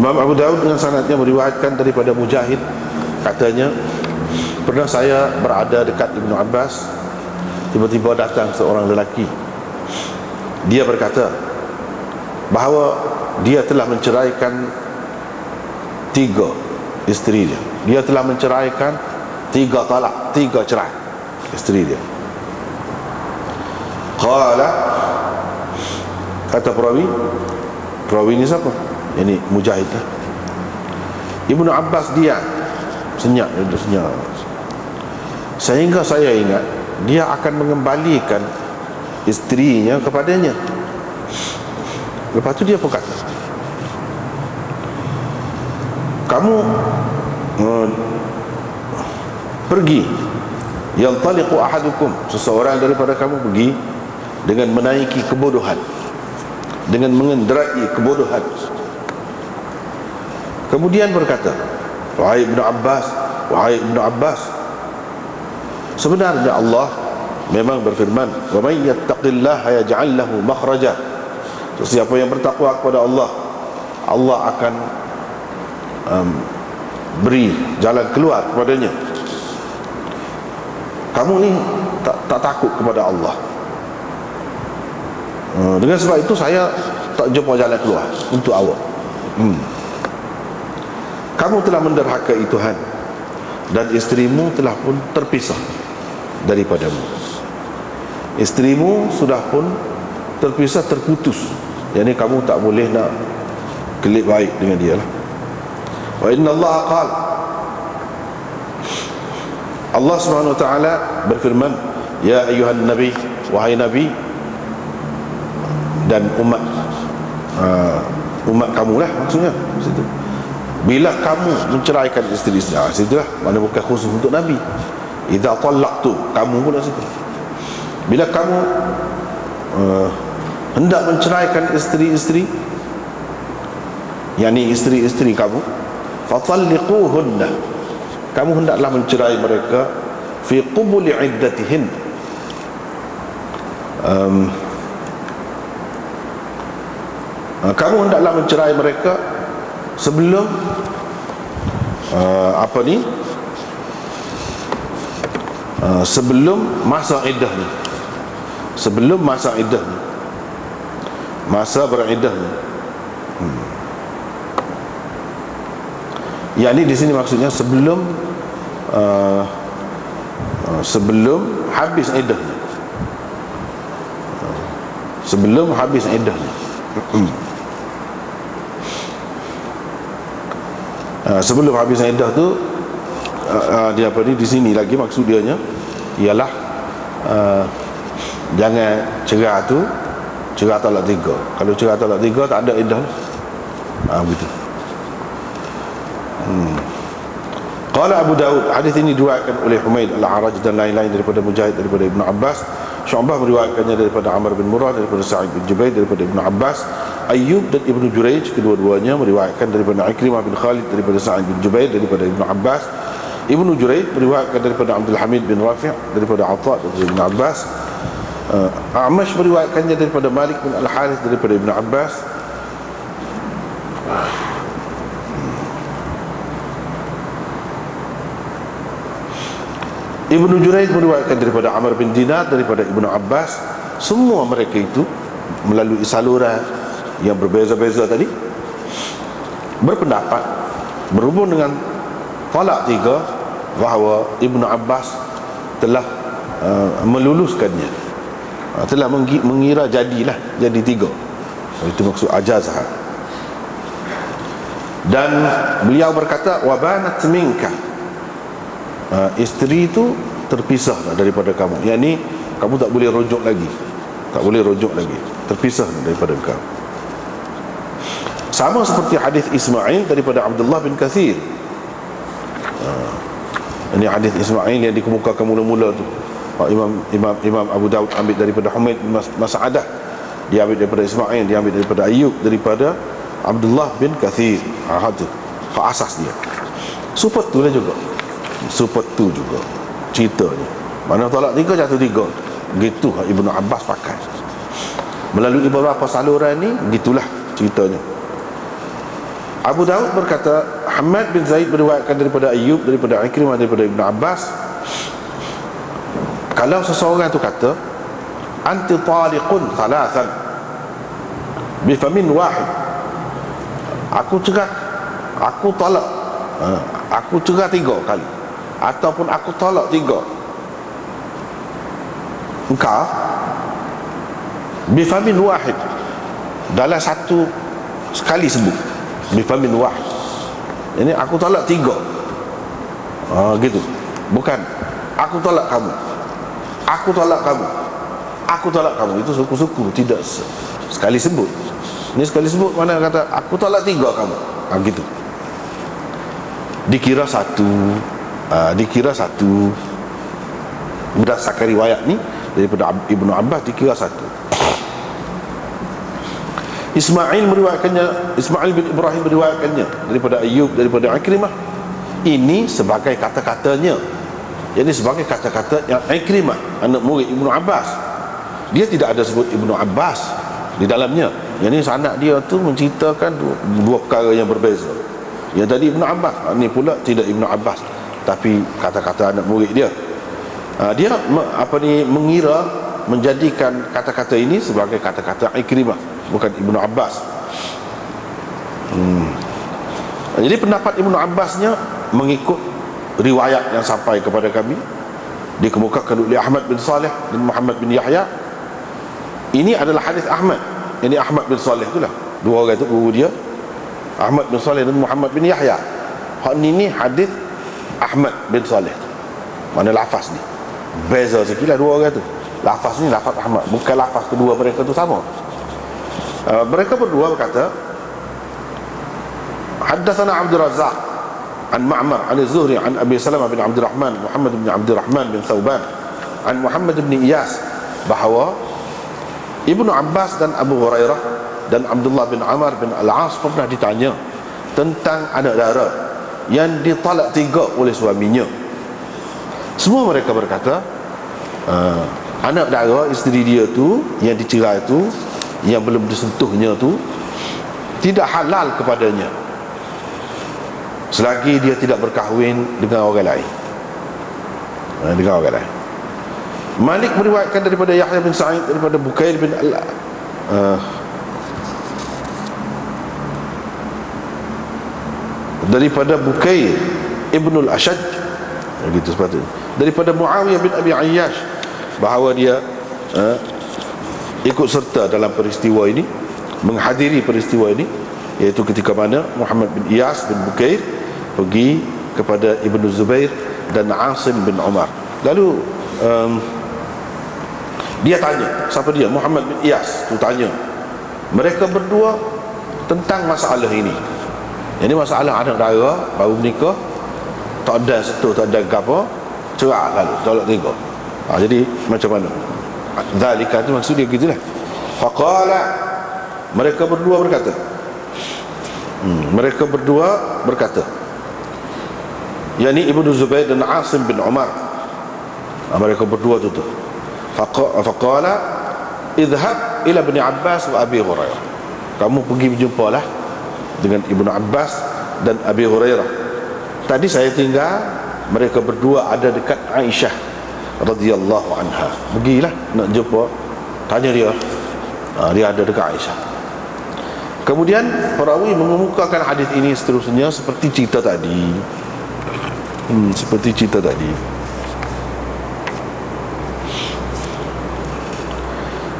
Imam Abu Daud dengan sanadnya meriwayatkan daripada Mujahid, katanya, pernah saya berada dekat Ibnu Abbas, tiba-tiba datang seorang lelaki. Dia berkata bahawa dia telah menceraikan 3 isteri dia. Dia telah menceraikan 3 talak, 3 cerai isteri dia. Qala, kata perawi ini siapa? Ini Mujahid lah. Ibnu Abbas dia senyap, sehingga saya ingat dia akan mengembalikan isterinya kepadanya. Lepas tu dia pun kata, kamu pergi, yantaliqu ahadukum, seseorang daripada kamu pergi dengan menaiki kebodohan, dengan mengenderai kebodohan. Kemudian berkata, wahai Ibnu Abbas, sebenarnya Allah memang berfirman, wa may yattaqillaha yaj'al lahu makhraja. Sesiapa yang bertakwa kepada Allah, Allah akan beri jalan keluar kepadanya. Kamu ni tak takut kepada Allah. Dengan sebab itu saya tak jumpa jalan keluar untuk awak. Kamu telah menderhakai Tuhan, dan isterimu telah pun terpisah daripadamu. Isterimu sudah pun terpisah, terputus. Yang ni kamu tak boleh nak kelip baik dengan dia lah. Wa inna Allah qala, Allah Subhanahu wa ta'ala berfirman, ya ayyuhan nabi, wahai nabi, dan umat kamu lah maksudnya situ. Bila kamu menceraikan isteri-isteri, situlah mana bukan khusus untuk nabi. Idza talaqtu, kamu pula situ. Bila kamu hendak menceraikan isteri-isteri, yakni isteri-isteri kamu, fatalliquhunna, kamu hendaklah mencerai mereka fi qubuli iddatihin, kamu hendaklah mencerai mereka sebelum sebelum masa iddahnya, sebelum masa iddahnya, masa beriddahnya. Yakni di sini maksudnya sebelum sebelum habis iddahnya, sebelum habis iddahnya. Sebelum habis iddah tu dia di sini lagi maksud dia nya ialah jangan cerai tu cerai talak 3. Kalau cerai talak 3 tak ada iddah. Begitu. Qala Abu Daud, hadis ini diriwayatkan oleh Humaid Al-A'raj dan lain-lain daripada Mujahid, daripada Ibnu Abbas. Syu'bah meriwayatkannya daripada Amr bin Murrah, daripada Sa'id bin Jubair, daripada Ibnu Abbas. Ayyub dan Ibnu Jurayj kedua-duanya meriwayatkan daripada Ikrimah bin Khalid, daripada Sa'id bin Jubair, daripada Ibnu Abbas. Ibnu Jurayj meriwayatkan daripada Abdul Hamid bin Rafi', daripada Atha, daripada Ibnu Abbas. A'mash meriwayatkannya daripada Malik bin Al-Harith, daripada Ibnu Abbas. Ibnu Jurayj meriwayatkan daripada Amr bin Dinar, daripada Ibnu Abbas. Semua mereka itu melalui saluran yang berbeza-beza tadi berpendapat berhubung dengan talak 3 bahawa Ibnu Abbas telah meluluskannya, telah mengira jadi 3. Itu maksud ajazah. Dan beliau berkata, wabanat minka, isteri itu terpisah daripada kamu, yakni kamu tak boleh rujuk lagi, terpisah daripada kau. Sama seperti hadis Ismail daripada Abdullah bin Kathir. Ini hadis Ismail yang dikemukakan mula-mula tu, Imam Abu Daud ambil daripada Humaid bin Mas'adah, dia ambil daripada Ismail, dia ambil daripada Ayyub, daripada Abdullah bin Kathir. Itu asas dia. Supet tu lah juga, ceritanya. Mana talak 3 jatuh 3. Gitu Ibnu Abbas pakai. Melalui beberapa saluran ni, gitulah ceritanya. Abu Daud berkata, Hamad bin Zaid meriwayatkan daripada Ayyub, daripada Ikrimah, daripada Ibn Abbas, kalau seseorang tu kata anti taliqun thalathan bifamin wahid, aku cerai, aku talak, aku cerai 3 kali, ataupun aku talak 3, engkau bifamin wahid, dalam satu sekali sebut, bifamin wahid, ini aku talak 3, gitu, bukan aku talak kamu, aku talak kamu, aku talak kamu, itu suku-suku, tidak sekali sebut. Ini sekali sebut, mana kata aku talak 3 kamu, gitu, dikira satu, berdasarkan riwayat ni daripada Ibnu Abbas, dikira satu. Ismail meriwayatkannya, Ismail bin Ibrahim meriwayatkannya daripada Ayyub, daripada Ikrimah, ini sebagai kata-katanya, jadi sebagai kata-kata yang Ikrimah, anak murid Ibnu Abbas. Dia tidak ada sebut Ibnu Abbas di dalamnya. Yang ini sanad dia tu menceritakan dua perkara yang berbeza. Yang tadi Ibnu Abbas, ini pula tidak Ibnu Abbas, tapi kata-kata anak murid dia. Dia mengira, menjadikan kata-kata ini sebagai kata-kata Ikrimah, bukan Ibnu Abbas. Jadi pendapat Ibnu Abbasnya mengikut riwayat yang sampai kepada kami, dikemukakan oleh Ahmad bin Saleh dan Muhammad bin Yahya. Ini adalah hadis Ahmad. Ini Ahmad bin Saleh itulah, dua orang itu guru dia, Ahmad bin Saleh dan Muhammad bin Yahya. Hak ni hadis Ahmad bin Saleh. Mana lafaz ni beza sikit lah dua orang tu. Lafaz ni lafaz Ahmad, bukan lafaz kedua mereka tu sama. Mereka berdua berkata, haddatsana Abdul Razzaq an Ma'mar an Az-Zuhri an Abi Salamah bin Abdurrahman Muhammad bin Abdurrahman bin Thauban an Muhammad bin Iyas, bahawa Ibnu Abbas dan Abu Hurairah dan Abdullah bin Amr bin Al-As pernah ditanya tentang anak dara yang ditalak 3 oleh suaminya. Semua mereka berkata, anak dara isteri dia tu yang dicerai tu, yang belum disentuhnya tu, tidak halal kepadanya selagi dia tidak berkahwin dengan orang lain, Malik meriwayatkan daripada Yahya bin Sa'id, daripada Bukair bin daripada Bukair Ibnul Ashaj, begitu sepatutnya, daripada Muawiyah bin Abi Ayyash, bahawa dia ikut serta dalam peristiwa ini, menghadiri peristiwa ini, iaitu ketika mana Muhammad bin Iyas bin Bukair pergi kepada Ibnu Zubair dan Asim bin Umar. Lalu dia tanya, siapa dia? Muhammad bin Iyas tu tanya mereka berdua tentang masalah ini. Ini masalah anak dara baru menikah, tak ada sentuh, tak ada apa, cerai lalu tolak 3. Jadi macam mana? Zalika tu maksud dia gitulah. Faqala, mereka berdua berkata, yakni Ibnu Zubair dan Asim bin Umar, mereka berdua tu. Faqala idhhab ila Ibn Abbas wa Abi Hurairah, kamu pergi berjumpalah dengan Ibnu Abbas dan Abi Hurairah. Tadi saya tinggal, mereka berdua ada dekat Aisyah radhiyallahu anha. Pergilah nak jumpa, tanya dia, dia ada dekat Aisyah. Kemudian perawi mengemukakan hadis ini seterusnya seperti cerita tadi.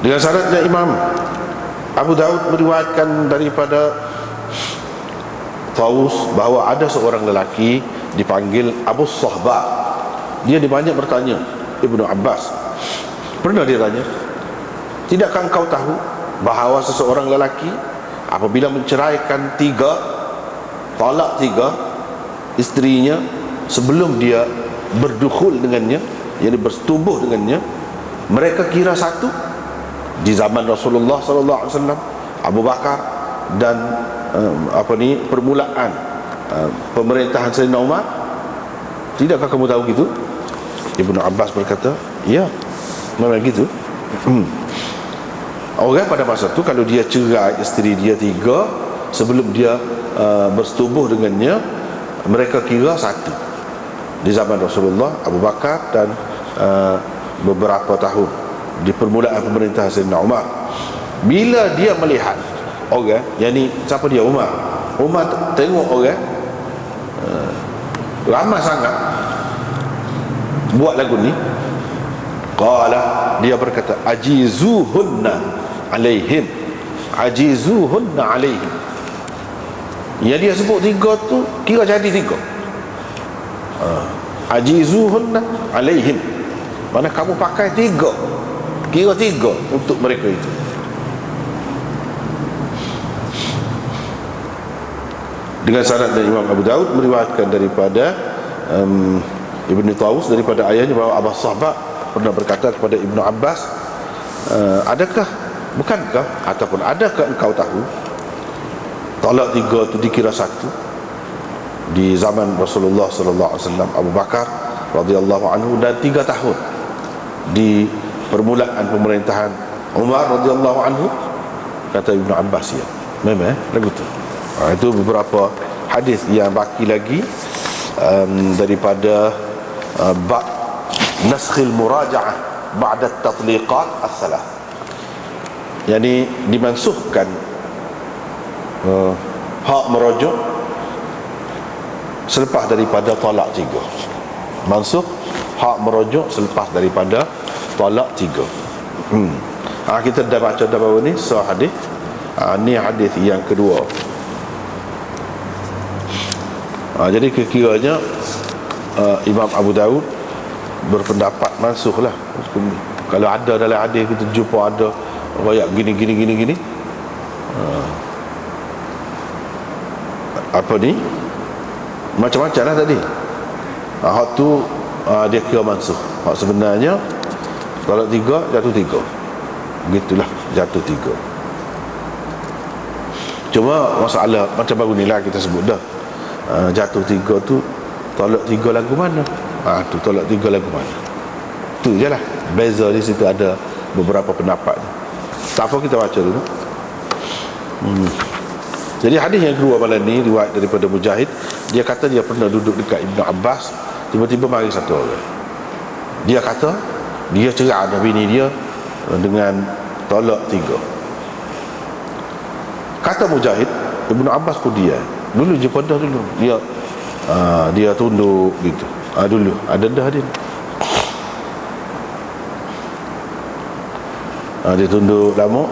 Dengan syaratnya Imam Abu Daud meriwayatkan daripada Tawus bahawa ada seorang lelaki dipanggil Abu Sahbah. Dia banyak bertanya Ibnu Abbas. Pernah dia tanya, tidakkah engkau tahu bahawa seseorang lelaki apabila menceraikan 3, talak 3 isterinya sebelum dia berdukhul dengannya, yakni bersetubuh dengannya, mereka kira satu. Di zaman Rasulullah sallallahu alaihi wasallam, Abu Bakar dan permulaan pemerintahan Sayyidina Umar. Tidakkah kamu tahu gitu? Ibnu Abbas berkata, ya, memang gitu. Orang pada masa tu kalau dia cerai isteri dia 3 sebelum dia bersetubuh dengannya, mereka kira satu di zaman Rasulullah, Abu Bakar dan beberapa tahun di permulaan pemerintahan Sayyidina Umar. Bila dia melihat orang, yakni siapa dia? Umar tengok orang ramai sangat buat lagu ni, qala, dia berkata, ajizuhunna alaihim, ajizuhunna alaihim. Yang dia sebut tiga tu kira jadi tiga. Ajizuhunna alaihim, mana kamu pakai tiga, kira tiga untuk mereka itu. Dengan sanad dari Imam Abu Daud meriwayatkan daripada Ibn Tawus daripada ayahnya bahawa Abu Sahbah pernah berkata kepada Ibnu Abbas, bukankah ataupun adakah engkau tahu talak tiga itu dikira satu di zaman Rasulullah sallallahu alaihi wasallam, Abu Bakar radhiyallahu anhu, dan 3 tahun di permulaan pemerintahan Umar radhiyallahu anhu? Kata Ibnu Abbas, ya, memang lagu tu. Itu beberapa hadis yang baki lagi daripada bab naskhil muraja'ah ba'da at-tatliqat as-salah, yakni dimansuhkan hak merujuk selepas daripada talak 3. Mansuh hak merujuk selepas daripada talak 3. Kita dah baca dah baru ni hadis. Ni hadis yang kedua. Jadi kira-kiranya Imam Abu Daud berpendapat mansuh lah. Kalau ada dalam hadis kita jumpa ada royak gini apa ni, macam-macam lah tadi. Hak tu dia kira mansuh. Hak sebenarnya kalau 3 jatuh 3, begitulah, jatuh 3. Cuma masalah macam baru ni lah kita sebut dah, jatuh 3 tu tolak 3 lagu mana? Tu tolak 3 lagu mana? Tu je lah beza. Di situ ada beberapa pendapat. Tak apa, kita baca dulu. Jadi hadis yang kedua malam ni riwayat daripada Mujahid. Dia kata dia pernah duduk dekat Ibnu Abbas, tiba-tiba mari satu orang. Dia kata dia cerai dah bini dia dengan tolak 3. Kata Mujahid, Ibnu Abbas pun dia dulu je pada dulu dia tunduk gitu. Dulu ada dah dia dia tunduk lama.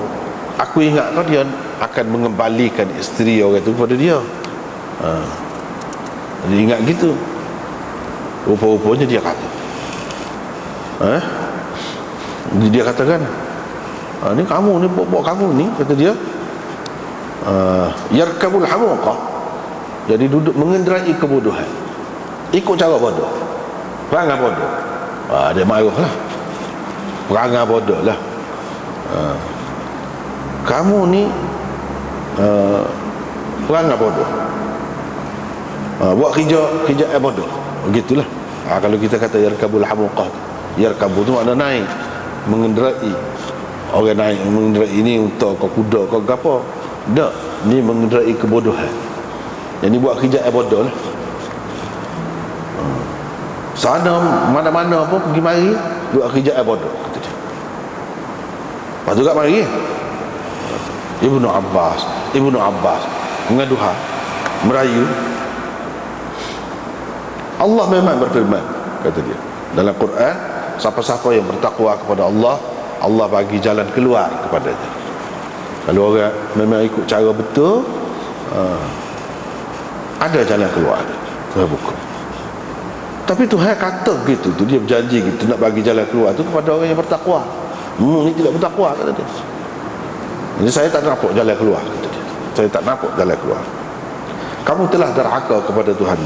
Aku ingat kau dia akan mengembalikan isteri orang itu kepada dia. Dia ingat gitu. Rupa-rupanya dia kata, dia katakan, ni kamu ni, buat kamu ni, kata dia, yarkabul hamuqah, jadi duduk mengenderai kebodohan, ikut cara bodoh, perangai bodoh. Dia marah lah, perangai bodoh lah. Kamu ni perangai bodoh, buat kerja bodoh, begitulah. Kalau kita kata yarkabul hamuqah, yarkabu tu makna naik, mengenderai. Orang naik mengenderai ini untuk kau kuda kau apa? Tak, ni mengenderai kebodohan. Yang ni buat kerja bodoh lah. Sana mana-mana pun pergi mari buat kerja bodoh, kata dia. Lepas tu kat mari Ibnu Abbas mengaduhai, merayu. Allah memang berfirman, kata dia, dalam Quran, siapa-siapa yang bertakwa kepada Allah, Allah bagi jalan keluar kepadanya. Kalau orang memang ikut cara betul, ada jalan keluar, Tuhan buka. Tapi Tuhan kata gitu tu, dia berjanji gitu nak bagi jalan keluar tu kepada orang yang bertakwa. Ni tidak bertakwa, kata dia. Jadi saya tak nampak jalan keluar, kata dia. Saya tak nampak jalan keluar. Kamu telah derhaka kepada Tuhan.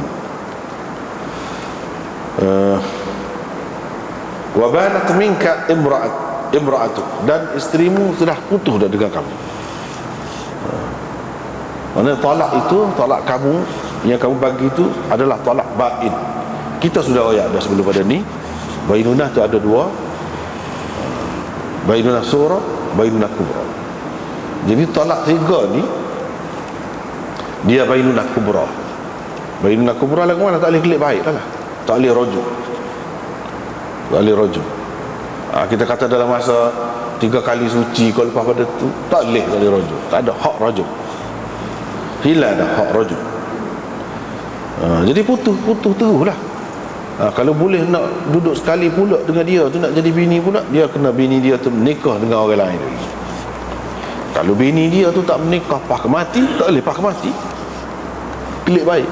Wa banat minka imra'atuk, dan isterimu sudah putus dah dengan kamu. Mana talak itu, talak kamu yang kamu bagi itu adalah talak bain. Kita sudah royak dah sebelum pada ni. Bainunah tu ada 2, bainunah sughra, bainunah kubra. Jadi talak 3 ni dia bainunah kubra. Bainunah kubra lah mana, tak boleh kelik baik lah, tak boleh rujuk, tak boleh rujuk. Kita kata dalam masa 3 kali suci, kalau lepas pada tu tak boleh rujuk, tak ada hak rujuk, hilang dah hak rujuk. Jadi putus terus lah. Kalau boleh nak duduk sekali pula dengan dia tu, nak jadi bini pula, dia kena bini dia tu menikah dengan orang lain dulu. Kalau bini dia tu tak menikah pah mati, tak boleh pah mati, kelik baik.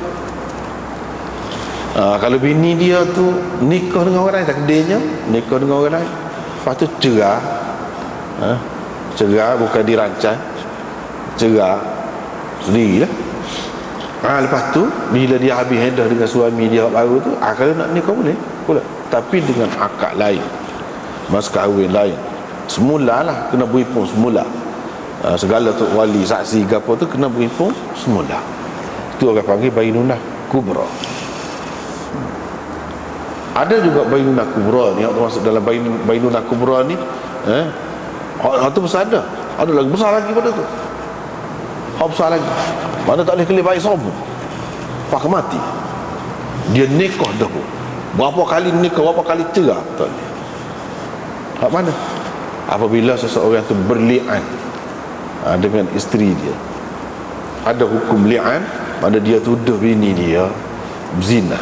Kalau bini dia tu nikah dengan orang lain, takdirnya nikah dengan orang lain, lepas tu cerah, cerah bukan dirancang, cerah sendirilah. Lepas tu bila dia habis edah dengan suami dia baru tu, kalau nak nikah boleh pula, tapi dengan akad lain, mas kahwin lain. Semula lah kena berhimpun semula. Segala tu wali, saksi ke apa tu kena berhimpun semula. Itu orang panggil bainunah kubra. Ada juga bainunah kubra ni, masuk dalam bainunah kubra ni, hak tu besar ada lagi besar lagi pada tu, hak besar lagi, mana tak boleh kelih baik sombong, pak mati. Dia nikah dah pun, berapa kali nikah, berapa kali cerai, tak boleh. Hak mana? Apabila seseorang tu berli'an dengan isteri dia, ada hukum li'an, pada dia tuduh bini dia berzina.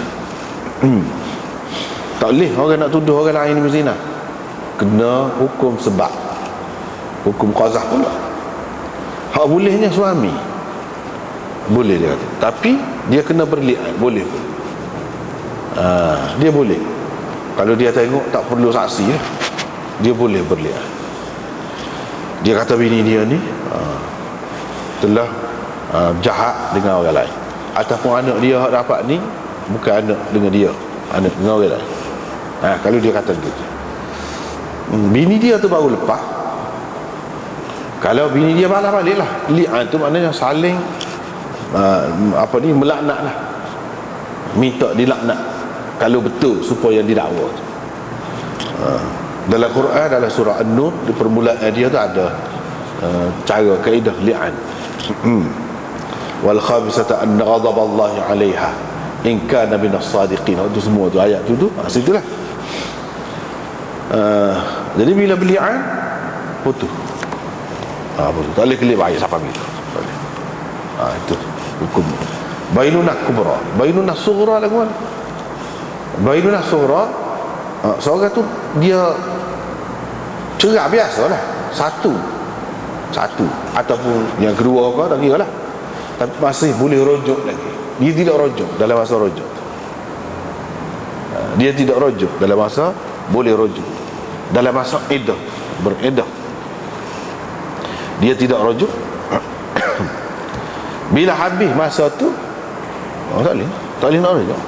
Tak boleh orang nak tuduh orang lain berzina, kena hukum sebab, hukum qazah pula. Hak bolehnya suami boleh dia kata, tapi dia kena berli'an, boleh pun. Dia boleh, kalau dia tengok tak perlu saksi lah, dia boleh berli'an. Dia kata bini dia ni telah jahat dengan orang lain, ataupun anak dia dapat ni bukan anak dengan dia, anak dengan orang lain. Kalau dia kata gitu, bini dia tu baru lepas, kalau bini dia balas balik lah, li'an tu maknanya saling melaknat lah, minta dilaknat kalau betul supaya didakwa tu. Dalam Quran, dalam surah An-Nur, di permulaan dia tu ada cara kaedah li'an. Wal khabisata an ghadaballahi 'alaiha in kana minas sadiqin. Itu semua tu ayat tu situlah. Jadi bila berli'an putus, putus, tak boleh kelip baik siapa gitu, tak boleh. Itu hukum bainunah kubra. Bainunah sughra lah kawan. Bainunah sughra, seorang tu dia cerai biasa lah, satu ataupun yang kedua ke, tak kira lah, tapi masih boleh rujuk lagi. Dia tidak rujuk dalam masa rujuk, dia tidak rujuk dalam masa, boleh rujuk dalam masa iddah, beriddah, dia tidak rujuk. Bila habis masa tu, tak boleh nak rujuk,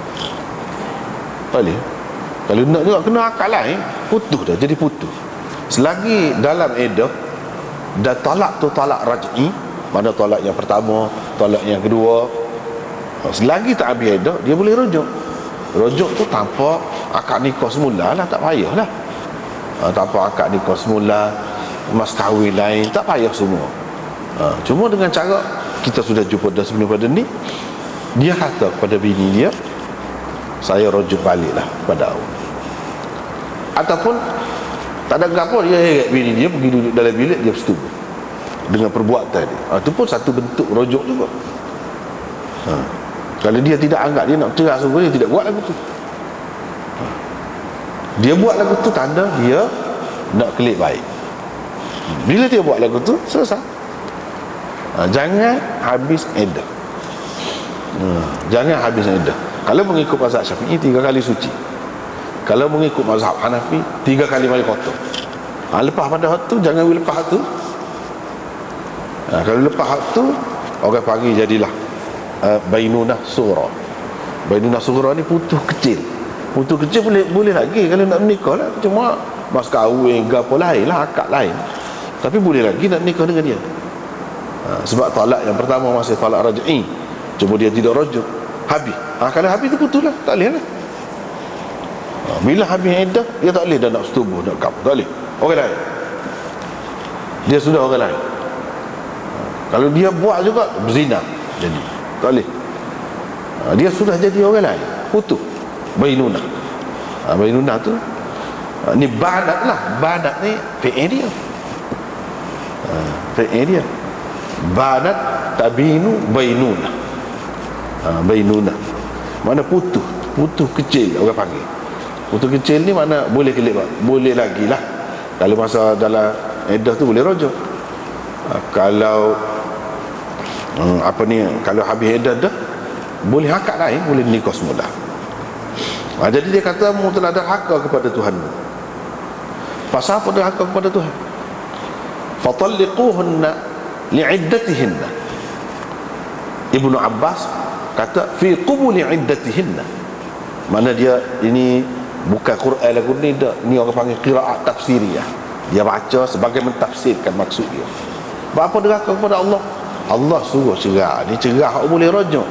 tak boleh. Kalau nak juga kena akal lain, putus dah, jadi putus. Selagi dalam iddah, dan talak tu talak raj'i, mana talak yang pertama, talak yang kedua, selagi tak habis iddah, dia boleh rujuk. Rujuk tu tanpa akad nikah semula lah, tak payah lah. Tanpa akad nikah semula, mas kahwin lain, tak payah semua. Cuma dengan cara kita sudah jumpa dah sebelum pada ni, dia kata kepada bini dia, saya rujuk baliklah pada awak. Ataupun tak ada apa, dia heret bini dia pergi duduk dalam bilik, dia bersetubuh dengan perbuatan dia. Itu pun satu bentuk rujuk juga. Kalau dia tidak anggap dia nak cerai sungguh, dia tidak buat lagu tu. Dia buat lagu tu tanda dia nak kelip baik. Bila dia buat lagu tu, selesai. Jangan habis iddah. Jangan habis iddah. Kalau mengikut mazhab Syafi'i 3 kali suci. Kalau mengikut mazhab Hanafi 3 kali mandi kotor. Lepas pada hak tu, jangan lepas hak tu. Kalau lepas hak tu, orang panggil jadilah bainunah sughra. Bainunah sughra ni putus kecil. Putus kecil boleh lagi kalau nak menikah lah. Cuma mas kahwin ke apa lain lah, akad lain, tapi boleh lagi nak nikah dengan dia. Sebab talak yang pertama masih talak raj'i, cuma dia tidak rujuk, habis. Kalau habis tu putus lah, tak boleh lah. Bila habis iddah, dia tak boleh dah nak setubuh, nak kap, tak boleh. Orang lain, dia sudah orang lain. Kalau dia buat juga berzina, jadi tak boleh. Dia sudah jadi orang lain, putus. Bainunah. Bainunah tu ni banat lah. Banat ni fi'il dia. Fi'il dia. Banat tabinu bainunah. Bainunah mana putus. Putus kecil orang panggil. Putus kecil ni mana boleh kelip, boleh lagi lah. Kalau masa dalam iddah tu boleh rojok. Kalau kalau habis iddah dah boleh akad lain, boleh nikah semula. Jadi dia kata mu telah derhaka kepada Tuhanmu. Pasal apa derhaka kepada Tuhan? Fatalliquhunna li'iddatihinna. Ibnu Abbas kata fi qubuli iddatihinna. Mana dia ini bukan Quran lagu ni dah, ni orang panggil qiraat tafsiriyah. Dia baca sebagai mentafsirkan maksud dia. Apa derhaka kepada Allah? Allah suruh cerah. Ni cerah hak boleh rojok.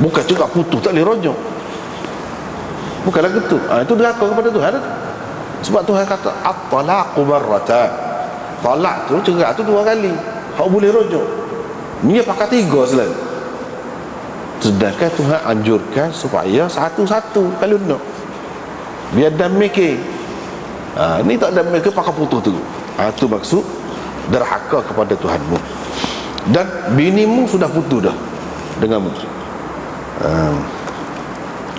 Bukan cerah putus tak boleh rojok. Bukanlah gitu. Itu derhaka kepada Tuhan. Sebab Tuhan kata at-talaqu marratan. Talak tu, cerah tu 2 kali. Hak boleh rojok. Ni pakai 3 selain. Sedangkan Tuhan anjurkan supaya satu-satu kalau nak. Biar dah mikir. Ni tak ada mikir pakai putus tu. Itu maksud derhaka kepada Tuhanmu. Dan binimu sudah putus dah denganmu.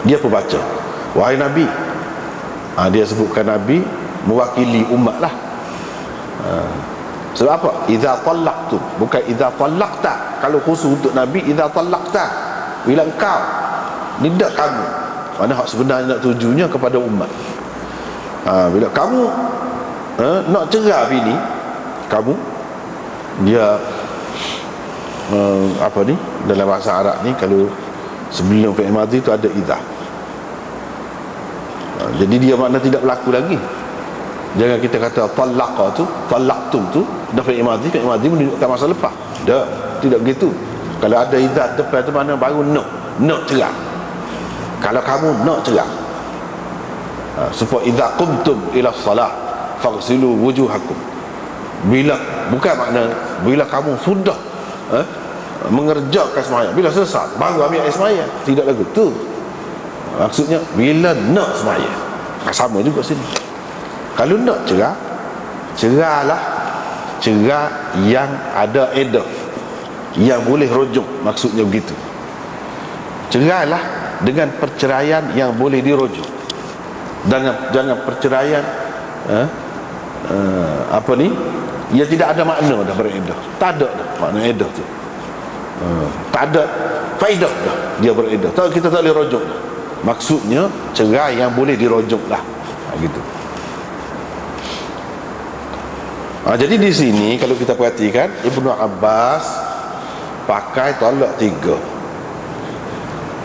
Dia pembaca, wahai Nabi. Dia sebutkan Nabi mewakili umat lah. Sebab apa? Idza talaqtum, bukan idza talaqta. Kalau khusus untuk Nabi, idza talaqta, bila engkau, tidak kamu. Mana hak sebenarnya nak tujunya kepada umat. Bila kamu nak cerah bini kamu, dia dalam bahasa Arab ni kalau sebelum fi'il madhi tu ada idza. Jadi dia makna tidak berlaku lagi. Jangan kita kata talaqa tu, talaqtum tu dah fi'il madhi menunjukkan masa lepas. Tidak begitu. Kalau ada idza depan tu mana baru nak cerah. Kalau kamu nak cerah, supaya idza qumtum ila salah faghsilu wujuhakum. Bila, bukan makna bila kamu sudah mengerjakan sembahyang, bila selesai baru ambil air sembahyang. Tidak lagu tu. Maksudnya bila nak sembahyang. Sama juga sini. Kalau nak cerah, cerahlah cerah yang ada iddah, yang boleh rujuk. Maksudnya begitu. Cerahlah dengan perceraian yang boleh dirujuk. Jangan perceraian ia tidak ada makna dah beriddah. Tak ada dah makna iddah tu. Tak ada faedah dah dia beriddah. Kita tak boleh rujuk dah. Maksudnya cerai yang boleh dirujuk lah. Gitu. Jadi di sini kalau kita perhatikan, Ibnu Abbas pakai talak 3.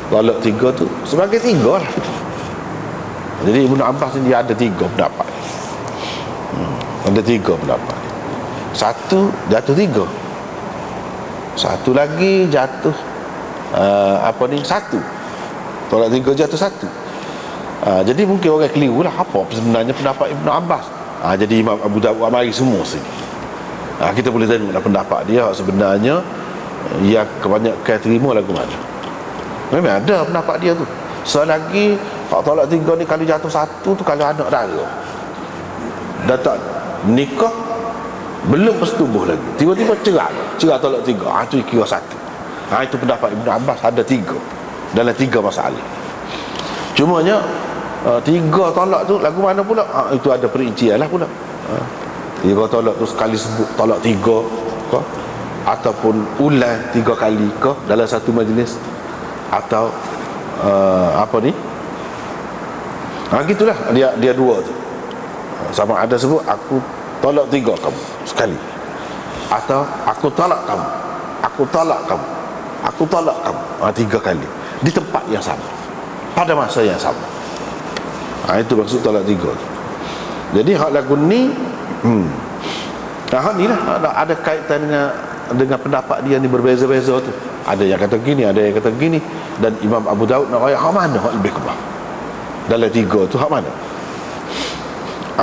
Talak 3 tu sebagai 3 lah. Jadi Ibnu Abbas ni dia ada 3 pendapat. Ada 3 pendapat. Satu jatuh 3. Satu lagi jatuh satu. Tolak 3 jatuh 1. Jadi mungkin orang keliru lah apa sebenarnya pendapat Ibnu Abbas. Jadi Imam Abu Daud mari semua sini. Kita boleh tengoklah pendapat dia sebenarnya yang kebanyakan terima lagu mana. Memang ada pendapat dia tu. Selagi hak tolak 3 ni kalau jatuh 1 tu kalau anak dara dah tak nikah, belum bersetubuh lagi, tiba-tiba cerai tolak 3, itu kira 1. Itu pendapat Ibnu Abbas. Ada 3 dalam 3 masalah. Cumanya 3 tolak tu lagu mana pula? Itu ada perincian lah pula. 3 tolak tu sekali sebut tolak 3 ke, ataupun ulang 3 kali ke dalam satu majlis, atau gitulah dia 2 tu. Sama ada sebut aku tolak 3 kamu sekali, atau aku tolak kamu, aku tolak kamu, aku tolak kamu 3 kali di tempat yang sama pada masa yang sama. Itu maksud tolak 3 tu. Jadi hak lagu ni hak ni lah ada kaitan dengan pendapat dia ni berbeza-beza tu. Ada yang kata gini, ada yang kata gini. Dan Imam Abu Daud nak raya hak mana hak lebih kebal dalam 3 tu, hak mana?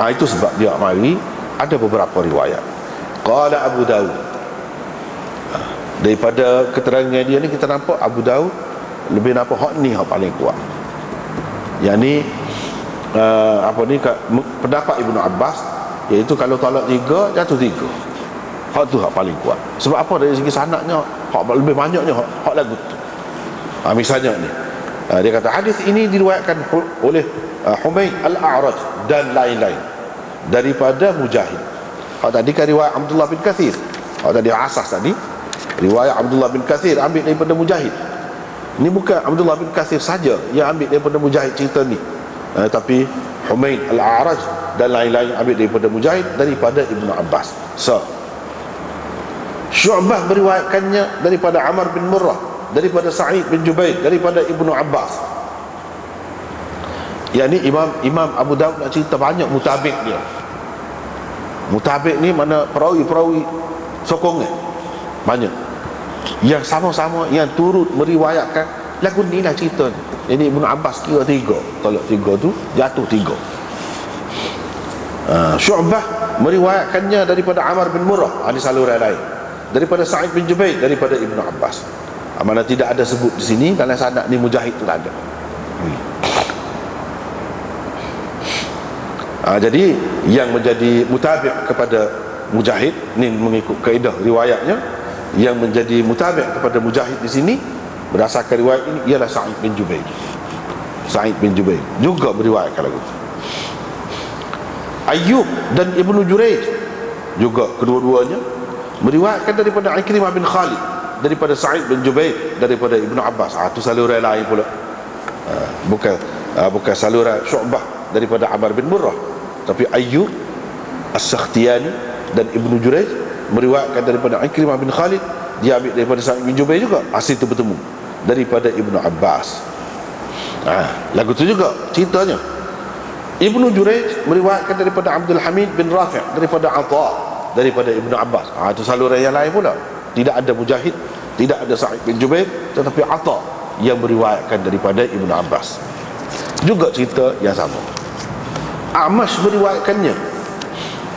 Itu sebab dia mari ada beberapa riwayat. Qala Abu Daud, Daripada keterangan dia ni kita nampak Abu Daud lebih nampak hak ni hak paling kuat. Yang ni pendapat Ibnu Abbas, iaitu kalau talak 3 jatuh 3. Hak tu hak paling kuat. Sebab apa? Dari segi sanadnya hak lebih banyaknya hak lagu tu. Misalnya ni dia kata hadis ini diriwayatkan oleh Humaid Al-A'raj dan lain-lain daripada Mujahid. Hak tadi kan riwayat Abdullah bin Kathir. Hak tadi asas tadi riwayat Abdullah bin Kathir ambil daripada Mujahid. Ini bukan Abdullah bin Kathir saja yang ambil daripada Mujahid cerita ni, tapi Humaid Al-A'raj dan lain-lain ambil daripada Mujahid daripada Ibnu Abbas. Syu'bah meriwayatkannya daripada Amr bin Murrah, daripada Sa'id bin Jubair, daripada Ibnu Abbas. Yang ni Imam Abu Daud nak cerita banyak mutabik dia. Mutabik ni mana perawi-perawi sokongan banyak yang sama-sama yang turut meriwayatkan lagu ni lah cerita ni. Jadi Ibnu Abbas kira 3, kalau 3 tu jatuh 3. Syu'bah meriwayatkannya daripada Amr bin Murrah, ada saluran lain, daripada Sa'id bin Jubair, daripada Ibnu Abbas. Mana tidak ada sebut di sini, dalam sanad ni Mujahid tu tak ada. Jadi yang menjadi mutabi' kepada Mujahid ni mengikut kaedah riwayatnya, yang menjadi mutabi' kepada Mujahid di sini berdasarkan riwayat ini ialah Sa'id bin Jubair. Sa'id bin Jubair juga beriwayatkan lagu itu. Ayyub dan Ibnu Jurayj juga kedua-duanya meriwayatkan daripada Ikrimah bin Khalid, daripada Sa'id bin Jubair, daripada Ibnu Abbas. Itu saluran lain pula. Bukan saluran Syu'bah daripada Amr bin Murrah, tapi Ayyub As-Sakhtiyani dan Ibnu Jurayj meriwayatkan daripada Ikrimah bin Khalid, dia ambil daripada Sa'id bin Jubair juga, hasil itu bertemu daripada Ibnu Abbas. Lagu tu juga ceritanya. Ibnu Jurayj meriwayatkan daripada Abdul Hamid bin Rafi', daripada Atha, daripada Ibnu Abbas. Itu saluran yang lain pula. Tidak ada Mujahid, tidak ada Sa'id bin Jubair, tetapi Atha yang meriwayatkan daripada Ibnu Abbas. Juga cerita yang sama. A'mash meriwayatkannya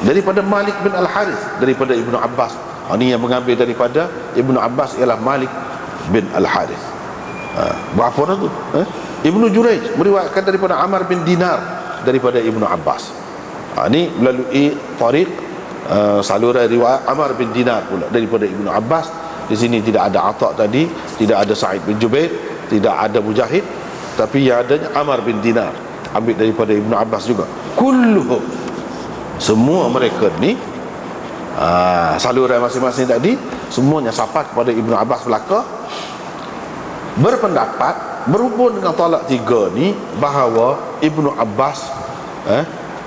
daripada Malik bin Al-Harith, daripada Ibnu Abbas. Ini yang mengambil daripada Ibnu Abbas ialah Malik bin Al-Harith. Berapa dah tu? Ibnu Jurayj meriwayatkan daripada Amr bin Dinar, daripada Ibnu Abbas. Ini melalui tariq saluran riwayat Amr bin Dinar pula daripada Ibnu Abbas. Di sini tidak ada Atha tadi, tidak ada Sa'id bin Jubair, tidak ada Mujahid, tapi yang adanya Amr bin Dinar, ambil daripada Ibnu Abbas juga. Kulluhum, semua mereka ni saluran masing-masing tadi semuanya sampai kepada Ibnu Abbas belaka, berpendapat berhubung dengan talak 3 ni bahawa Ibnu Abbas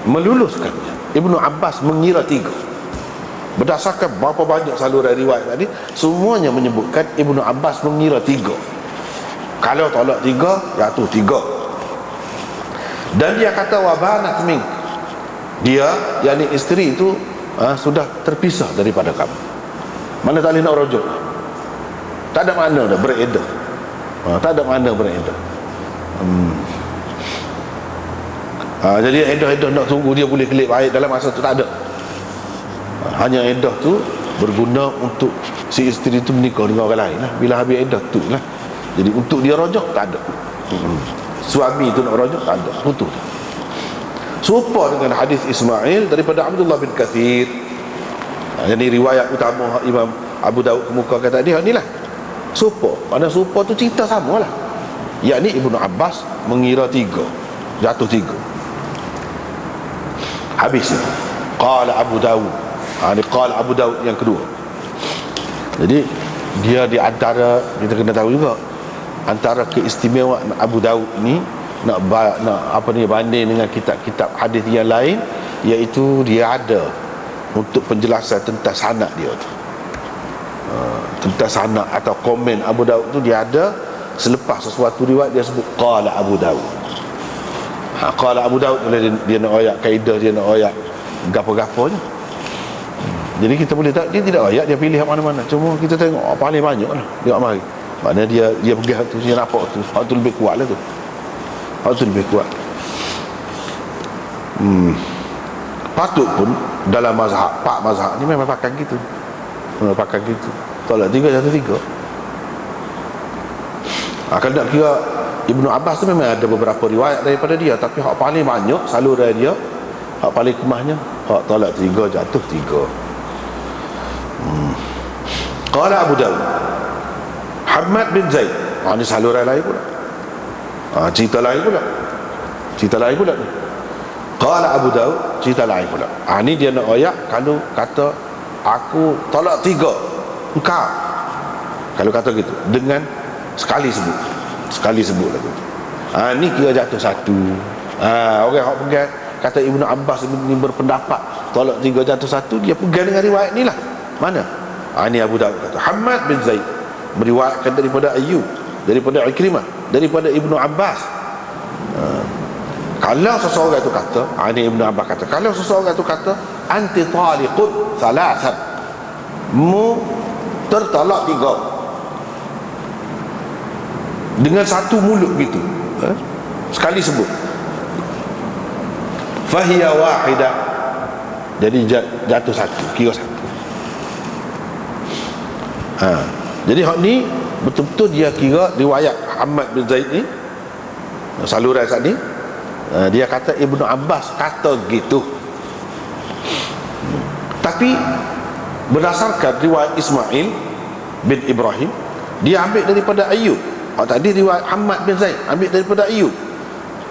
meluluskannya. Ibnu Abbas mengira 3. Berdasarkan berapa banyak saluran riwayat tadi, semuanya menyebutkan Ibnu Abbas mengira 3. Kalau talak 3 jatuh 3. Dan dia kata wabanat mink, dia yakni isteri itu sudah terpisah daripada kamu. Mana tak boleh nak rujuk, tak ada makna dah beredar. Tak ada makna beredar. Jadi edah-edah nak tunggu dia boleh kelip air dalam masa tu tak ada. Hanya edah tu berguna untuk si isteri tu menikah dengan orang lain lah. Bila habis edah tu lah. Jadi untuk dia rojak tak ada. Suami tu nak rojak tak ada, putus. Serupa dengan hadis Ismail daripada Abdullah bin Kathir. Jadi riwayat utama Imam Abu Daud kemukakan tadi ni lah. Serupa, mana serupa tu cerita sama lah, yakni Ibnu Abbas mengira 3 jatuh 3. Habis ni qala Abu Daud. Ni qala Abu Daud yang kedua. Jadi dia di antara, kita kena tahu juga antara keistimewaan Abu Daud ni nak banding dengan kitab-kitab hadis yang lain, iaitu dia ada untuk penjelasan tentang sanad dia tu. Tentang sanad atau komen Abu Daud tu dia ada selepas sesuatu riwayat dia sebut qala Abu Daud. Qala Abu Daud dia nak ayat kaedah, dia nak ayat gapo-gaponya. Jadi kita boleh tak, dia tidak ayat, dia pilih mana-mana. Cuma kita tengok paling banyak lah dia mari. Maknanya dia pegang tu, dia nampak tu, hak tu lebih kuat lah tu. Hak tu lebih kuat. Patut pun dalam mazhab, pak mazhab ni memang pakai gitu. Pakai gitu. Tolak 3 jatuh 3. Kalau nak kira Ibnu Abbas tu memang ada beberapa riwayat daripada dia, tapi hak paling banyak saluran dia, hak paling kemahnya hak tolak 3 jatuh 3. Qala Abu Dawud Hammad bin Zaid. Ini saluran lain pula. Cerita lain pula. Cerita lain pula ni. Qala Abu Dawud, cerita lain pula. Ni dia nak ayat kalau kata aku tolak 3 engkau. Kalau kata gitu dengan sekali sebut lagu. Ni kira jatuh 1. Orang hak pegang kata Ibnu Abbas ni berpendapat tolak 3 jatuh 1, dia pegang dengan riwayat ni lah. Mana? Ni Abu Dawud kata Hammad bin Zaid meriwayatkan daripada Ayyub, daripada Ikrimah, daripada Ibnu Abbas. Kalau seseorang itu kata, ini Ibnu Abbas kata, kalau seseorang itu kata anti taliqun thalathan, mu tertalak 3 dengan satu mulut gitu, sekali sebut, fahiya wahidah, jadi jatuh 1, kira 1. Jadi hak ni betul-betul dia kira riwayat Muhammad bin Zaid ni, saluran saat ni, dia kata Ibnu Abbas kata gitu. Tapi berdasarkan riwayat Ismail bin Ibrahim, dia ambil daripada Ayyub. Tadi riwayat Muhammad bin Zaid ambil daripada Ayyub,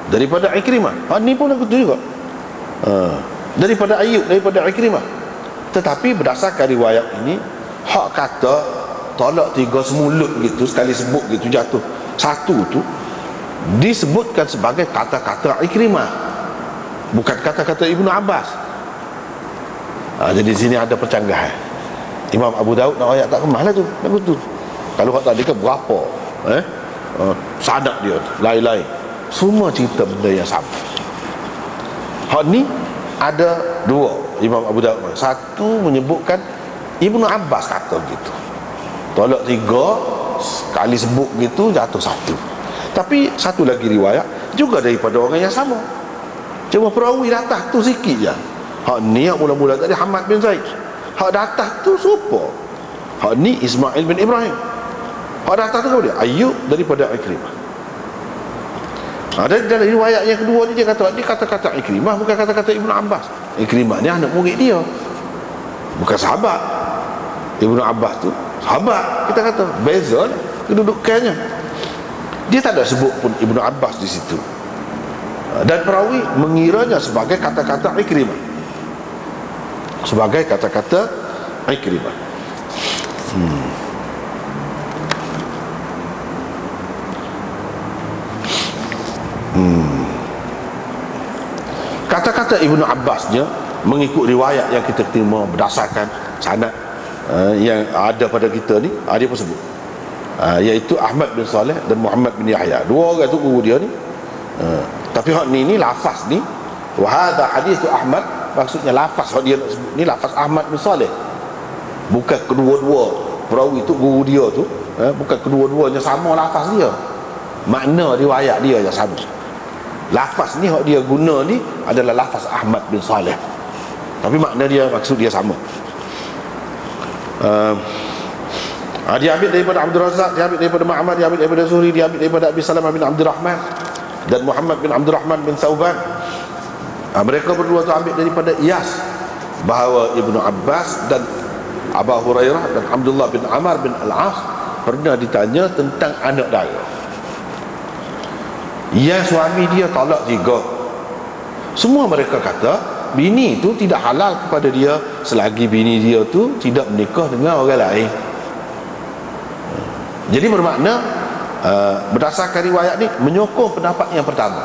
daripada Ikrimah. Ni pun aku tu juga, daripada Ayyub, daripada Ikrimah. Tetapi berdasarkan riwayat ini, hak kata tolak 3 semulut gitu, sekali sebut gitu jatuh 1 tu disebutkan sebagai kata-kata Ikrimah, bukan kata-kata Ibnu Abbas. Jadi sini ada percanggahan. Imam Abu Daud nak ayat tak kemah lah tu, bagus tu. Kalau hak tadi ke berapa sanad dia lain-lain, semua cerita benda yang sama. Hak ni ada 2 Imam Abu Daud. Satu menyebutkan Ibnu Abbas kata gitu, tolak 3 sekali sebut gitu jatuh 1. Tapi satu lagi riwayat juga daripada orang yang sama, cuma perawi atas tu sikit je. Hak ni yang mula-mula tadi Hammad bin Zaid, hak atas tu siapa? Hak ni Ismail bin Ibrahim. Hak atas tu dia Ayyub daripada Ikrimah. Dan dalam riwayat yang kedua ni dia kata ni kata-kata Ikrimah, bukan kata-kata Ibnu Abbas. Ikrimah ni anak murid dia, bukan sahabat. Ibnu Abbas tu sahabat, kita kata beza lah kedudukannya. Dia tak ada sebut pun Ibnu Abbas di situ, dan perawi mengiranya sebagai kata-kata Ikrimah, sebagai kata-kata Ikrimah. Kata-kata Ibnu Abbasnya mengikut riwayat yang kita terima berdasarkan sanad yang ada pada kita ni, dia pun sebut, iaitu Ahmad bin Saleh dan Muhammad bin Yahya. 2 orang tu guru dia ni. Tapi hak ni lafaz ni, wa hadha hadithu Ahmad, maksudnya lafaz hak dia nak sebut ni lafaz Ahmad bin Saleh, bukan kedua-dua perawi tu guru dia tu, bukan kedua-duanya sama lafaz dia, makna riwayat dia yang sama. Lafaz ni hak dia guna ni adalah lafaz Ahmad bin Saleh, tapi makna dia, maksud dia sama. Dia ambil daripada Abdul Razak, dia ambil daripada Ma'mar, dia ambil daripada Zuhri, dia ambil daripada Abi Salamah bin Abdul Rahman dan Muhammad bin Abdul Rahman bin Thauban. Mereka berdua tu ambil daripada Iyas bahawa Ibnu Abbas dan Abu Hurairah dan Abdullah bin Amr bin Al-As pernah ditanya tentang anak dara. Yang suami dia talak 3. Semua mereka kata bini tu tidak halal kepada dia selagi bini dia tu tidak menikah dengan orang lain. Jadi bermakna berdasarkan riwayat ni menyokong pendapat yang pertama,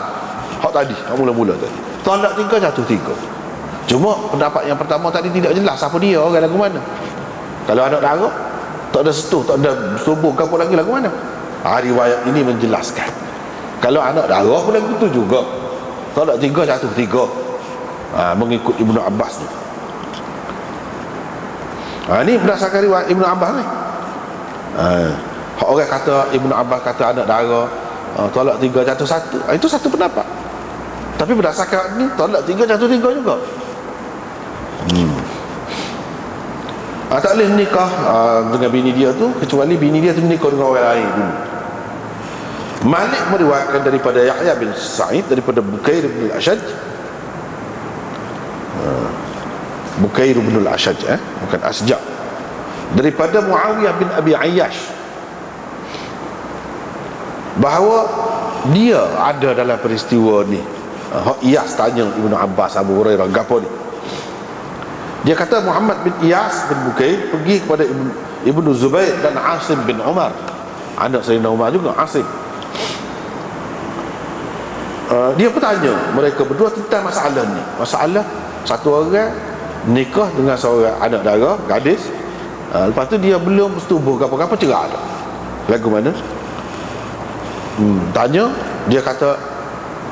hak tadi, hak mula-mula tadi, talak 3 jatuh 3. Cuma pendapat yang pertama tadi tidak jelas siapa dia, orang lagu mana. Kalau anak dara tak ada setuh, tak ada subuh ke apa lagi, lagu mana. Riwayat ini menjelaskan kalau anak dara pun lagu tu juga, talak 3 jatuh 3, mengikut Ibnu Abbas ni. Ini berdasarkan riwayat Ibnu Abbas ni. Orang kata Ibnu Abbas kata anak dara tolak 3 jatuh 1, itu satu pendapat. Tapi berdasarkan ni tolak 3 jatuh 3 juga. Tak boleh nikah dengan bini dia tu kecuali bini dia tu nikah dengan orang lain dulu. Malik meriwayatkan daripada Yahya bin Sa'id daripada Bukair bin al-Ashaj. Bukair bin al-Ashaj, bukan Asja', daripada Muawiyah bin Abi Ayyash, bahawa dia ada dalam peristiwa ni. Iyas tanya Ibnu Abbas, Abu Hurairah, gapo ni? Dia kata Muhammad bin Iyas bin Bukair pergi kepada Ibnu Zubair dan Asim bin Umar, anak Sayyidina Umar juga, Asim. Dia bertanya mereka berdua tentang masalah ni. Masalah satu orang nikah dengan seorang anak dara, gadis. Lepas tu dia belum bersetubuh apa-apa, cerai dah. Lagu mana? Tanya, dia kata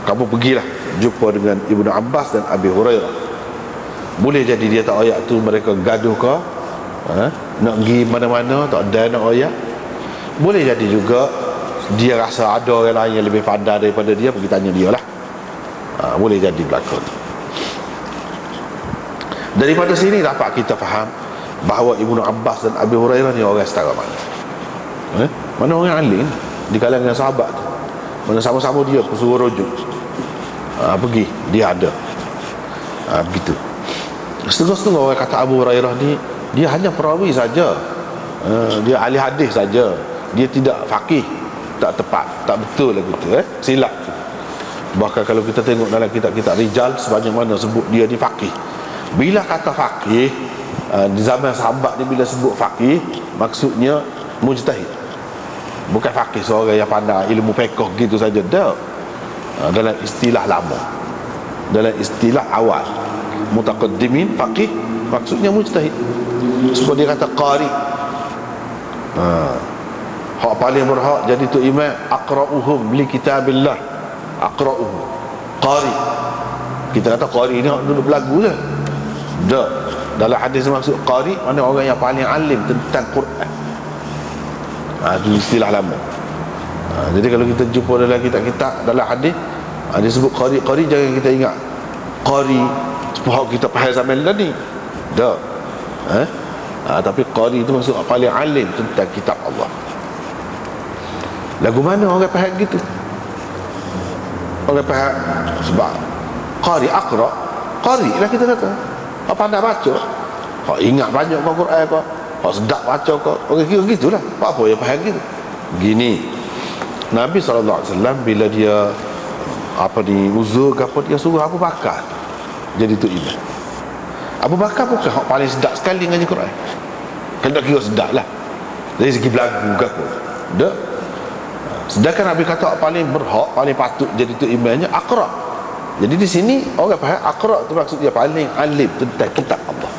kamu pergilah jumpa dengan Ibnu Abbas dan Abi Hurairah. Boleh jadi dia tak ayat tu mereka gaduh ke, nak pergi mana-mana tak ada nak ayat. Boleh jadi juga dia rasa ada orang lain yang lebih pandai daripada dia, pergi tanya dia lah. Boleh jadi berlaku. Daripada sini dapat kita faham bahawa Ibnu Abbas dan Abi Hurairah ni orang setara mana. Mana orang alim di kalangan sahabat tu, mana sama-sama dia suruh rujuk, pergi, dia ada. Begitu. Setengah-setengah orang kata Abu Hurairah ni dia hanya perawi saja, dia ahli hadis saja, dia tidak faqih. Tak tepat, tak betul lah gitu, silap. Bahkan kalau kita tengok dalam kitab-kitab rijal, sebanyak mana sebut dia ni faqih. Bila kata faqih, di zaman sahabat ni bila sebut faqih, maksudnya mujtahid, bukan faqih seorang yang pandai ilmu fiqh gitu saja. Tak. Dalam istilah lama, dalam istilah awal, mutaqaddimin faqih maksudnya mujtahid. Sebab dia kata qari, hak paling berhak jadi tu imam, aqra'uhum li kitabillah, aqra'uhum, qari. Kita kata qari ni hak duduk berlagu je. Tak. Dalam hadis maksud qari mana orang yang paling alim tentang Quran. Itu istilah lama. Jadi kalau kita jumpa dalam kitab-kitab dalam hadis, dia sebut qari, qari jangan kita ingat qari sebab kita faham zaman tadi. Tak. Tapi qari itu maksud paling alim tentang kitab Allah. Lagu mana orang faham gitu? Orang faham sebab qari, aqra, qari lah kita kata. Apa pandai baca, ingat banyak ke Quran ke, sedap baca ke, orang kira gitulah. Apa yang faham gitu? Gini, Nabi SAW bila dia uzur ke apa, dia suruh Abu Bakar jadi tu imam. Abu Bakar bukan hak paling sedap sekali ngaji Quran, kan tak kira sedap lah dari segi belagu ke apa. Tak. Sedangkan Nabi kata paling berhak, paling patut jadi tu imamnya Aqra. Jadi di sini orang faham Aqra tu maksud dia paling alim tentang kitab Allah,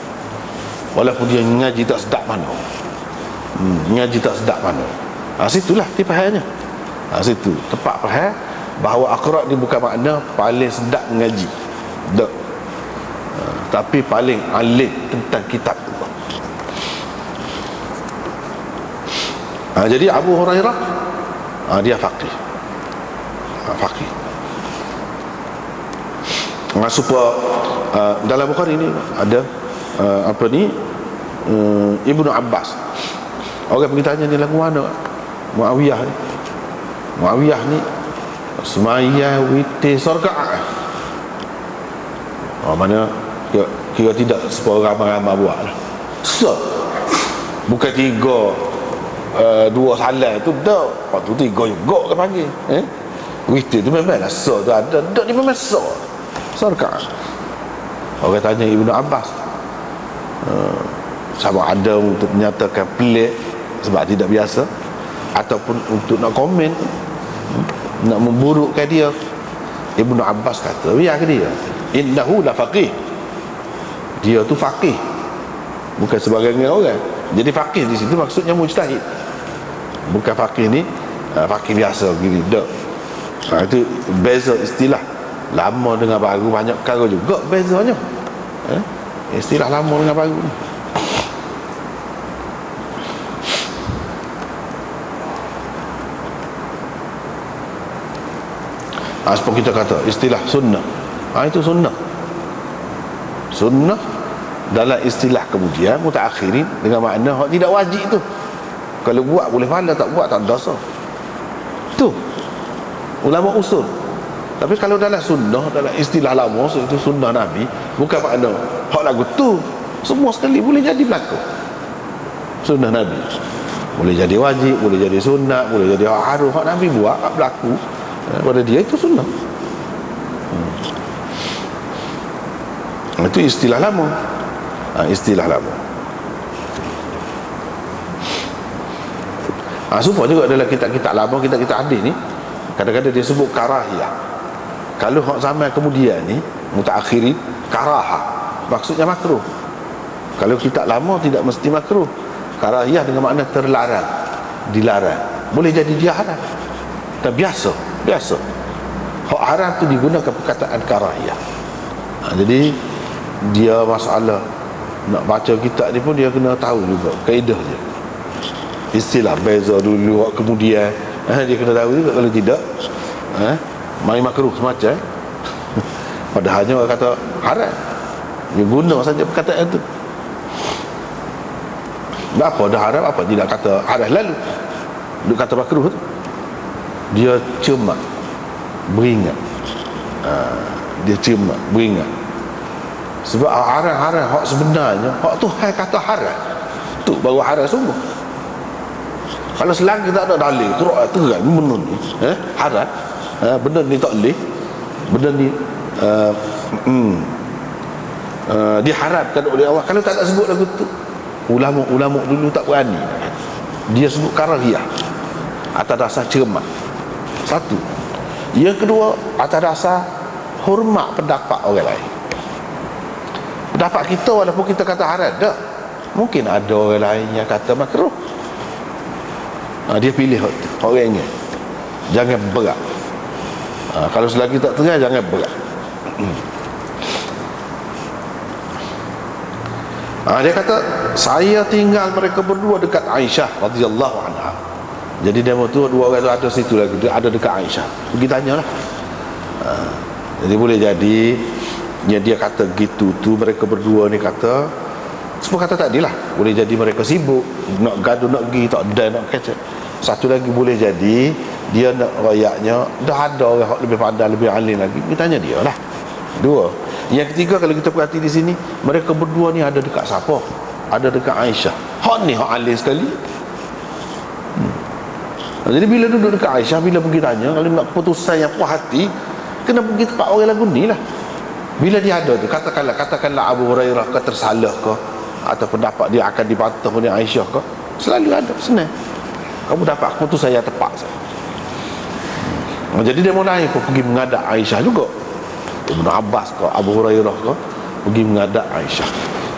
walaupun dia ngaji tak sedap mana. Ngaji tak sedap mana, situlah dia fahamnya. Situ tepat faham bahawa Aqra ni bukan makna paling sedap mengaji. Tak. Tapi paling alim tentang kitab Allah. Jadi Abu Hurairah dia faqih. Faqih. Supaya dalam Bukhari ni ada Ibnu Abbas. Orang pergi tanya ni lagu mana Muawiyah ni. Muawiyah ni semayah witir sarka'ah. Mana kira tidak sepuluh ramai-ramai buat lah. Bukan 3 2 salah tu dah. Lepas tu 3 juga ke panggil. Witir tu memang lah tu ada. Tak ni memang sarka'ah. Orang tanya Ibnu Abbas, sama ada untuk menyatakan pelik sebab tidak biasa, ataupun untuk nak komen, nak memburukkan dia. Ibnu Abbas kata, biar ke dia, innahu la faqih, dia tu faqih, bukan sebagai orang. Jadi faqih di situ maksudnya mujtahid, bukan faqih ni faqih biasa gini. Tak. Itu beza istilah lama dengan baru, banyak perkara juga bezanya. Istilah lama dengan baru ni. Seperti kita kata istilah sunnah, itu sunnah. Sunnah dalam istilah kemudian mutaakhirin dengan makna hak tidak wajib tu. Kalau buat boleh pahala, tak buat tak dosa. Tu ulama usul. Tapi kalau dalam sunnah, dalam istilah lama, itu sunnah Nabi, bukan makna hak lagu tu semua sekali boleh jadi berlaku. Sunnah Nabi boleh jadi wajib, boleh jadi sunnah, boleh jadi hak harum. Hak Nabi buat, hak berlaku pada dia itu sunnah. Itu istilah lama. Istilah lama. Supaya juga dalam kitab-kitab lama, kitab-kitab hadis ni, kadang-kadang dia sebut karahiyah. Kalau hak zaman kemudian ni mutaakhirin, karahah maksudnya makruh. Kalau kitab lama tidak mesti makruh. Karahiyah dengan makna terlarang, dilarang. Boleh jadi dia haram. Dan biasa hak haram tu digunakan perkataan karahiyah. Jadi dia masalah nak baca kitab ni pun dia kena tahu juga kaedah dia, istilah beza dulu kemudian dia kena tahu juga. Kalau tidak main makruh semacam padahalnya orang kata haram, dia guna saja perkataan tu. Apa dah haram, apa tidak kata haram lalu dia kata makruh tu. Dia cuma beringat, dia cuma beringat. Sebab haram-haram hak sebenarnya hak Tuhan kata haram tu baru haram sungguh. Kalau selagi tak ada dalil Quran terang benda ni haram, benda ni tak boleh, benda ni diharapkan oleh Allah. Kalau tak sebut lagu tu, ulama dulu tak berani. Dia sebut karahiyah atas dasar cermat. Satu. Yang kedua, atas dasar hormat pendapat orang lain. Pendapat kita walaupun kita kata haram dah, mungkin ada orang lain yang kata makruh. Dia pilih orangnya, jangan berat. Kalau selagi tak terang, jangan berat. Dia kata saya tinggal mereka berdua dekat Aisyah radhiyallahu anha. Jadi dia tu dua orang tu ada situ lagi, dia ada dekat Aisyah. Pergi tanyalah. Jadi boleh jadi dia kata gitu tu, mereka berdua ni kata semua kata tadi lah. Boleh jadi mereka sibuk nak gaduh, nak pergi, tak ada nak kecek. Satu lagi boleh jadi dia nak rayaknya dah ada orang lebih pandai, lebih alim lagi, kita tanya dia lah. Dua. Yang ketiga, kalau kita perhati di sini, mereka berdua ni ada dekat siapa? Ada dekat Aisyah. Hak ni hak alim sekali. Jadi bila duduk dekat Aisyah, bila pergi tanya, kalau nak keputusan yang puas hati, kena pergi tempat orang lagu ni lah. Bila dia ada tu, katakanlah Abu Hurairah ke tersalah ke, atau pendapat dia akan dibantah oleh Aisyah ke, selalu ada, senang kamu dapat keputusan yang tepat saja. Jadi dia mulai pun pergi mengadap Aisyah juga. Ibnu Abbas ke Abu Hurairah ke pergi mengadap Aisyah.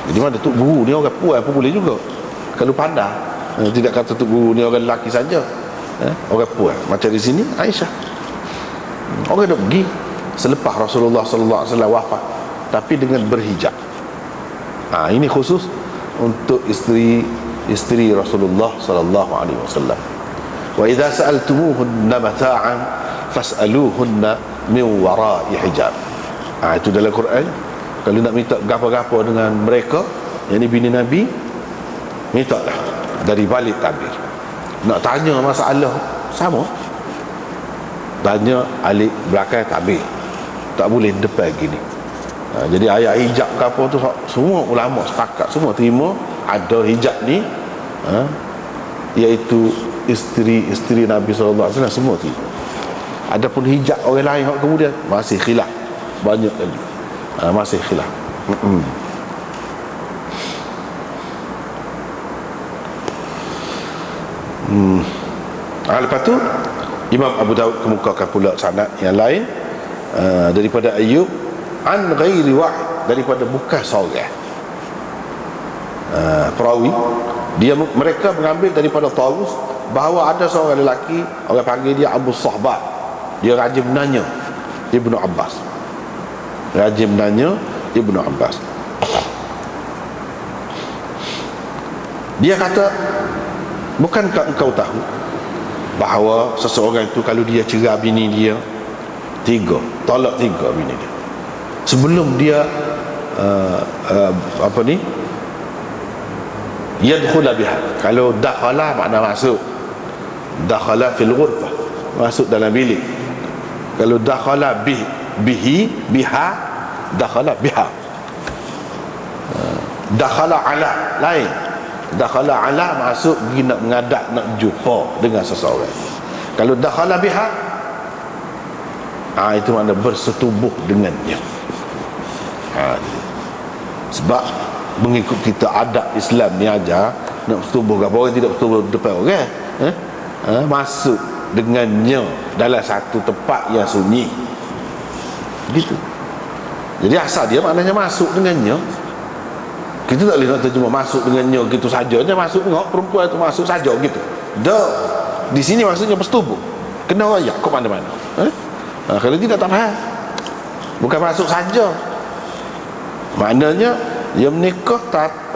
Jadi mana Tok Guru ni orang puan pun boleh juga kalau pandai. Tidak kata Tok Guru ni orang lelaki saja, orang puan. Macam di sini Aisyah, orang dah pergi selepas Rasulullah sallallahu alaihi wasallam wafat, tapi dengan berhijab. Ini khusus untuk isteri Rasulullah sallallahu alaihi wasallam. Wa idza sa'altumuhunna mata'an fas'aluhunna min wara'i hijab. Itu dalam Quran. Kalau nak minta gapo-gapo dengan mereka, yang ni bini Nabi, mintalah dari balik tabir. Nak tanya masalah sama, tanya alik belakang tabir, tak boleh depan gini. Jadi ayat hijab ke apa tu, semua ulama sepakat, semua terima ada hijab ni, iaitu isteri Nabi SAW, semua terima. Adapun hijab orang lain kemudian masih khilaf banyak lagi, masih khilaf. Lepas tu Imam Abu Daud kemukakan pula sanad yang lain daripada Ayyub an ghairi wahid, daripada bukan seorang perawi. Mereka mengambil daripada Tawus bahawa ada seorang lelaki, orang panggil dia Abu Sahbat. Dia rajin menanya Ibnu Abbas, rajin menanya Ibnu Abbas. Dia kata, bukankah engkau tahu bahawa seseorang itu kalau dia cerai bini dia tolak tiga bini dia, sebelum dia apa ni, yadkhula biha. Kalau dakhala makna masuk, dakhala fil ghurfah, masuk dalam bilik. Kalau dakhala bihi biha, dakhala biha. Dakhala ala lain, dakhala ala masuk pergi nak mengadap, nak jumpa dengan seseorang. Kalau dakhala biha, itu makna bersetubuh dengannya. Sebab mengikut kita adab Islam ni aja, nak bersetubuh ke orang, tidak bersetubuh depan orang, masuk dengannya dalam satu tempat yang sunyi, gitu. Jadi asal dia maknanya masuk dengannya. Kita tak boleh nak terjemah masuk dengannya gitu saja, masuk tengok perempuan tu masuk saja gitu. Dah, di sini maksudnya bersetubuh, kena royak ke mana-mana. Kalau tidak tak faham. Bukan masuk saja, maknanya dia menikah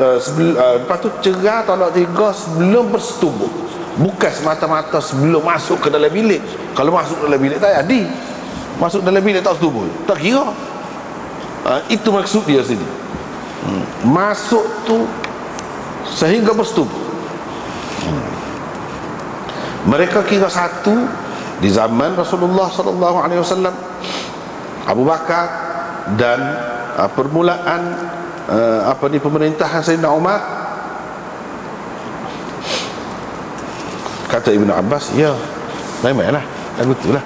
lepas tu cerai talak 3 sebelum bersetubuh. Bukan semata-mata sebelum masuk ke dalam bilik. Kalau masuk dalam bilik tak jadi, masuk dalam bilik tak setubuh, tak kira. Itu maksud dia sini. Masuk tu sehingga bersetubuh. Mereka kira satu di zaman Rasulullah sallallahu alaihi wasallam, Abu Bakar, dan permulaan pemerintahan Sayyidina Umar. Kata Ibnu Abbas, ya memanglah lagu itulah.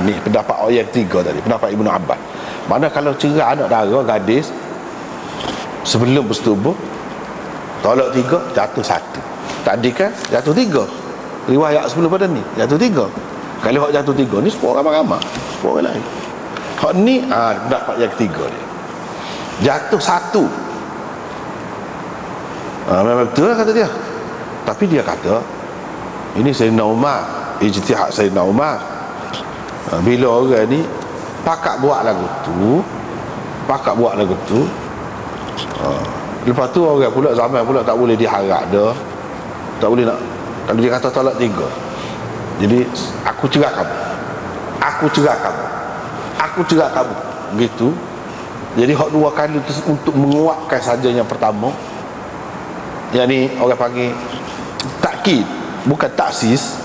Ni pendapat orang yang ketiga tadi, pendapat Ibnu Abbas. Mana kalau cerai anak dara gadis sebelum bersetubuh, tolak 3, jatuh 1. Tadi kan jatuh 3, riwayat sebelum pada ni jatuh 3. Kalau hak jatuh 3 ni semua ramai-ramai, semua orang lain. Hak ni pendapat yang ketiga dia, jatuh 1. Memang betul lah kata dia. Tapi dia kata ini Sayyidina Umar, ijtihad Sayyidina Umar. Bila orang ni pakat buat lagu tu, lepas tu orang pula zaman pula tak boleh diharap dah, tak boleh nak, kalau dia kata talak 3, jadi aku cerai kamu begitu. Jadi hak 2 kali tu untuk menguatkan saja yang pertama, yang ni orang panggil takkid, bukan taksis.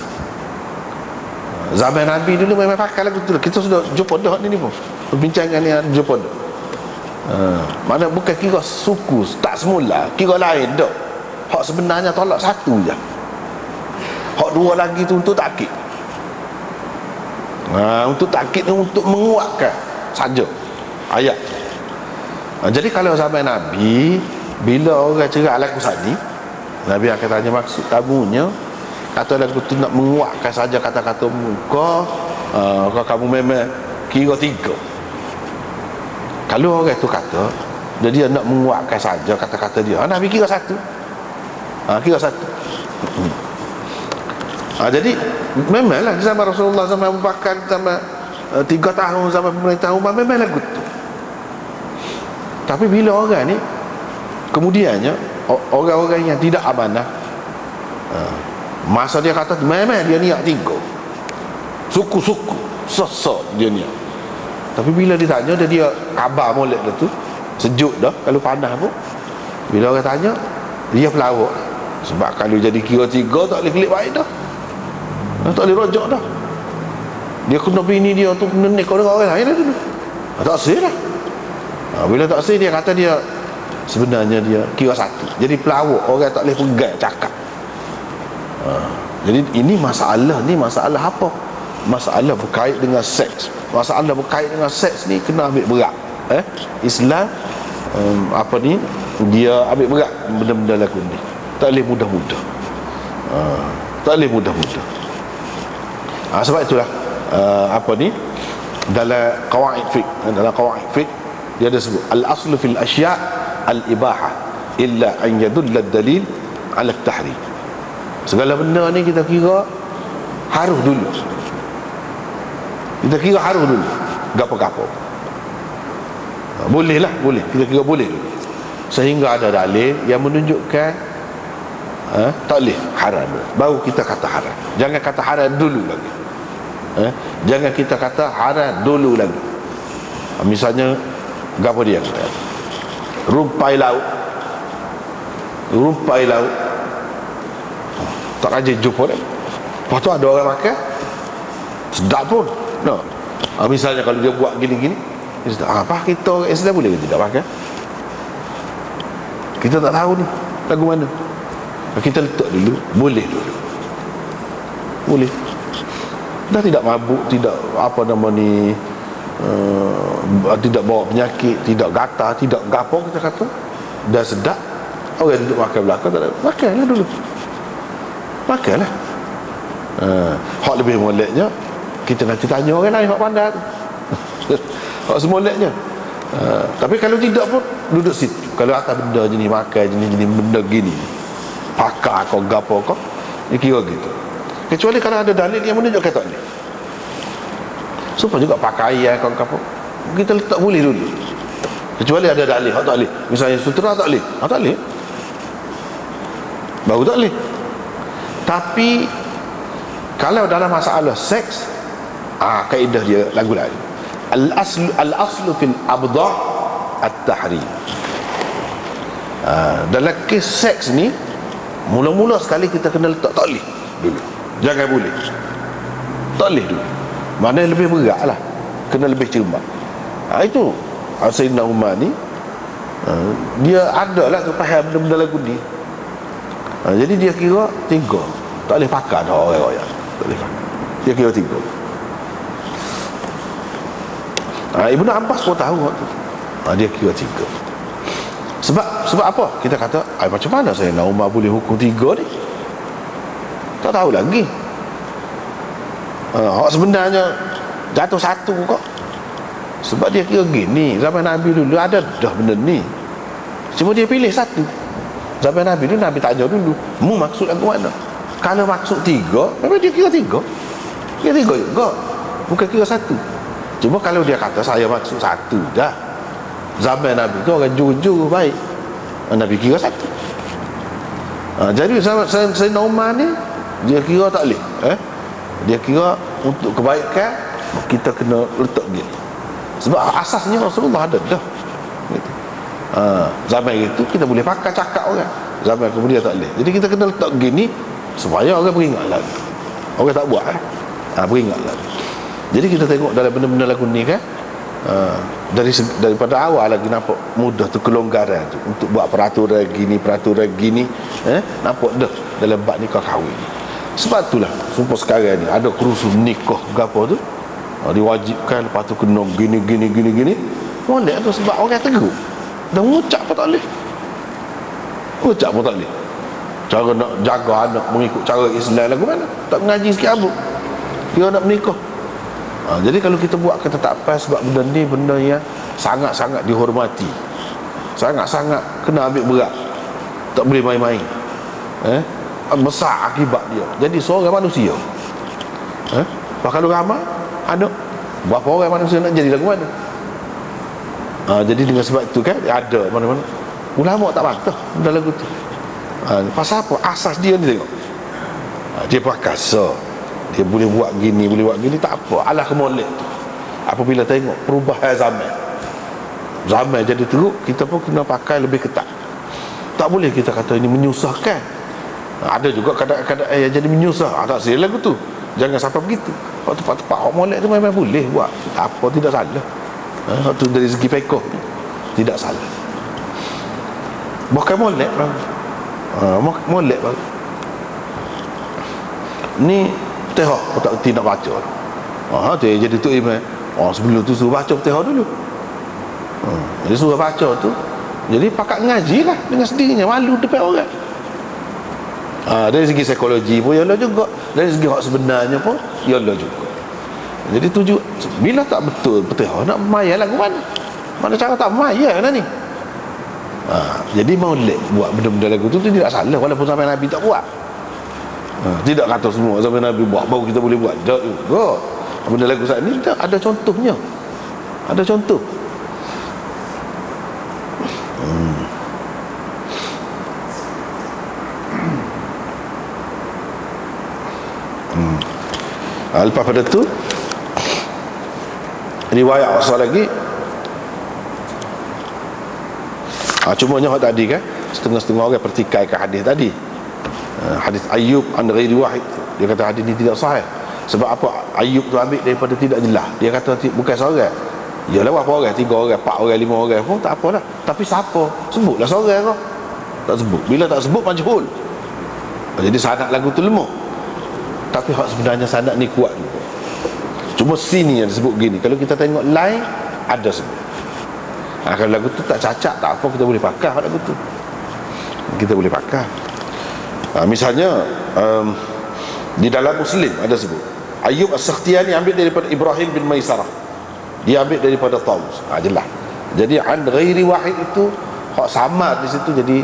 Zaman Nabi dulu memang pakai lagu tu. Kita sudah jumpa dah ni pun, perbincangan ni jumpa dah. Mana bukan kira suku, tak semula kira lain dah. Hak sebenarnya tolak 1 je, hak 2 lagi tu untuk takkid. Untuk takkid ni untuk menguatkan saja ayat. Jadi kalau zaman Nabi, bila orang cerai lagu sani, Nabi akan tanya maksud kamunya. Kata lagu tu nak menguatkan saja kata-kata muka, kamu memang kira 3. Kalau orang tu kata dia nak menguatkan saja kata-kata dia, Nabi kira 1. Kira 1. Jadi memanglah di zaman Rasulullah, zaman Abu Bakar, zaman 3 tahun zaman pemerintahan Umar, memang lagu tu. Tapi bila orang ni kemudiannya orang-orang yang tidak amanah, masa dia kata memang dia niat 3, suku-suku sesat dia niat. Tapi bila ditanya dia kabar molek dah tu, sejuk dah, kalau panas pun bila orang tanya dia pelawak. Sebab kalau jadi kira 3 tak boleh klik baik dah, tak boleh rojak dah. Dia kena bini dia tu kena nikah dengan orang lain dah dulu, tak sah lah. Bila tak sah, dia kata dia sebenarnya dia kira 1. Jadi pelawak, orang tak boleh pegang cakap. Jadi ini masalah apa? Masalah berkait dengan seks. Masalah berkait dengan seks ni kena ambil berat. Islam dia ambil berat benda-benda lagu ni. Tak boleh mudah-mudah. Sebab itulah dalam qawaid fiqh dia ada sebut al-aslu fil asya' al-ibahah illa an yadulla ad-dalil ala at-tahrim. Segala benda ni kita kira harus dulu. Gapo-gapo boleh. Kita kira boleh dulu, sehingga ada dalil yang menunjukkan tak boleh, haram dulu, baru kita kata haram. Jangan kata haram dulu lagi. Jangan kita kata haram dulu lagi. Misalnya gapo dia kata, rumpai laut tak rajin jumpa dia. Lepas tu ada orang makan sedap pun no. Misalnya kalau dia buat gini-gini apa kita orang Islam boleh ke tidak makan? Kita tak tahu ni lagu mana, kita letak dulu, boleh dulu, boleh dah tidak mabuk, tidak apa nama ni, tidak bawa penyakit, tidak gatal, tidak gapo, kita kata dah sedap. Orang duduk makan belakang tak ada, makanlah dulu, makanlah. Hak lebih moleknya kita nanti tanya orang lain hak pandai tu. Hak semoleknya. Tapi kalau tidak pun duduk situ. Kalau atas benda jenis makan jenis benda gini, pakar kau gapo kau, dia kira gitu. Kecuali kalau ada dalil yang menunjukkan tak boleh. Supaya juga pakaian kau gapo, kita letak boleh dulu. Kecuali ada dalil hak tak boleh. Misalnya sutera tak boleh, tak boleh, baru tak boleh. Tapi kalau dalam masalah seks, kaedah dia lagu lain. Al-aslu fil abda' at-tahrim. Dalam kes seks ni, mula-mula sekali kita kena letak tak boleh dulu, jangan boleh, tak boleh dulu. Mana lebih berat lah, kena lebih cermat. Itu Sayyidina Umar ni, dia ada lah tu faham benda-benda lagu ni. Jadi dia kira 3, tak boleh pakai dah orang-orang, tak boleh pakai. Dia kira 3. Ibnu Abbas pun tahu waktu tu. Dia kira 3. Sebab apa? Kita kata, macam mana Sayyidina Umar boleh hukum 3 ni? Tak tahu lagi. Sebenarnya jatuh 1 kok. Sebab dia kira gini, zaman Nabi dulu ada dah benda ni, cuma dia pilih 1. Zaman Nabi dulu, Nabi tanya dulu, mu maksud aku mana? Kalau maksud 3, memang dia kira 3. Kira 3 juga, bukan kira 1. Cuma kalau dia kata saya maksud 1 dah, zaman Nabi tu orang jujur baik, Nabi kira 1. Jadi Sayyidina Umar ni, dia kira tak boleh, dia kira untuk kebaikan kita kena letak dia. Sebab asasnya Rasulullah ada dah gitu. Zaman itu kita boleh pakai cakap orang, zaman kemudian tak boleh. Jadi kita kena letak gini supaya orang beringat lagi. Orang tak buat beringat lagi. Jadi kita tengok dalam benda-benda lagu ni kan, daripada awal lagi nampak mudah tu kelonggaran tu untuk buat peraturan gini, nampak dah dalam bab nikah kahwin. Sebab itulah sumpah sekarang ni ada kerusun nikah gapo tu, diwajibkan, lepas tu kena gini. Molek tu sebab orang tegur. Dan ngucap pun tak boleh. Ngucap pun tak boleh. Cara nak jaga anak mengikut cara Islam lagu mana? Tak mengaji sikit abuk, dia nak menikah. Jadi kalau kita buat ketetapan, sebab benda ni benda yang sangat-sangat dihormati, sangat-sangat kena ambil berat, tak boleh main-main. Besar akibat dia. Jadi seorang manusia, kalau ramai anak, berapa orang manusia nak jadi lagu mana? Jadi dengan sebab itu kan ada mana-mana ulama tak bantah dalam lagu tu. Pasal apa? Asas dia ni tengok, dia perkasa, dia boleh buat gini, tak apa. Alah kemolek tu. Apabila tengok perubahan zaman jadi teruk, kita pun kena pakai lebih ketat. Tak boleh kita kata ini menyusahkan. Ada juga kadang-kadang yang jadi menyusah. Tak silap lagu tu, jangan sampai begitu. Waktu tepat-tepat hak molek tu memang boleh buat, apa, tidak salah. Waktu dari segi fiqh tidak salah. Bukan molek bang. Molek bang. Ni Fatihah kau tak kerti nak baca. Tu jadi tu imam. Sebelum tu suruh baca Fatihah dulu. Jadi suruh baca tu, jadi pakat ngaji lah dengan sendirinya, malu depan orang. Dari segi psikologi pun yalah juga, dari segi hak sebenarnya pun yalah juga. Jadi tuju bila tak betul Fatihah nak mayar lagu mana? Mana cara tak mayar lah ni. Jadi maulid buat benda-benda lagu tu tidak salah, walaupun sampai Nabi tak buat. Tidak kata semua sampai Nabi buat baru kita boleh buat. Tak juga. Benda lagu saat ni ada contohnya. Ada contoh. Lepas pada tu riwayat asal lagi, Cumanya hak tadi kan setengah-setengah orang pertikaikan hadis tadi. Hadis Ayyub an ghairi wahid, dia kata hadis ni tidak sahih. Sebab apa? Ayyub tu ambil daripada tidak jelas. Dia kata bukan seorang. Yalah berapa orang? 3 orang, 4 orang, 5 orang pun tak apalah. Tapi siapa? Sebutlah seorang kau. Tak sebut. Bila tak sebut majhul. Jadi sanad lagu tu lemah. Tapi hak sebenarnya sanad ni kuat juga. Cuma sini yang disebut gini. Kalau kita tengok lain ada sebut. Kalau lagu tu tak cacat tak apa, kita boleh pakai hak lagu tu. Kita boleh pakai. Misalnya di dalam Muslim ada sebut Ayyub As-Sakhtiyani ambil daripada Ibrahim bin Maisarah, dia ambil daripada Taus. Jelas. Jadi an ghairi wahid itu hak sama di situ, jadi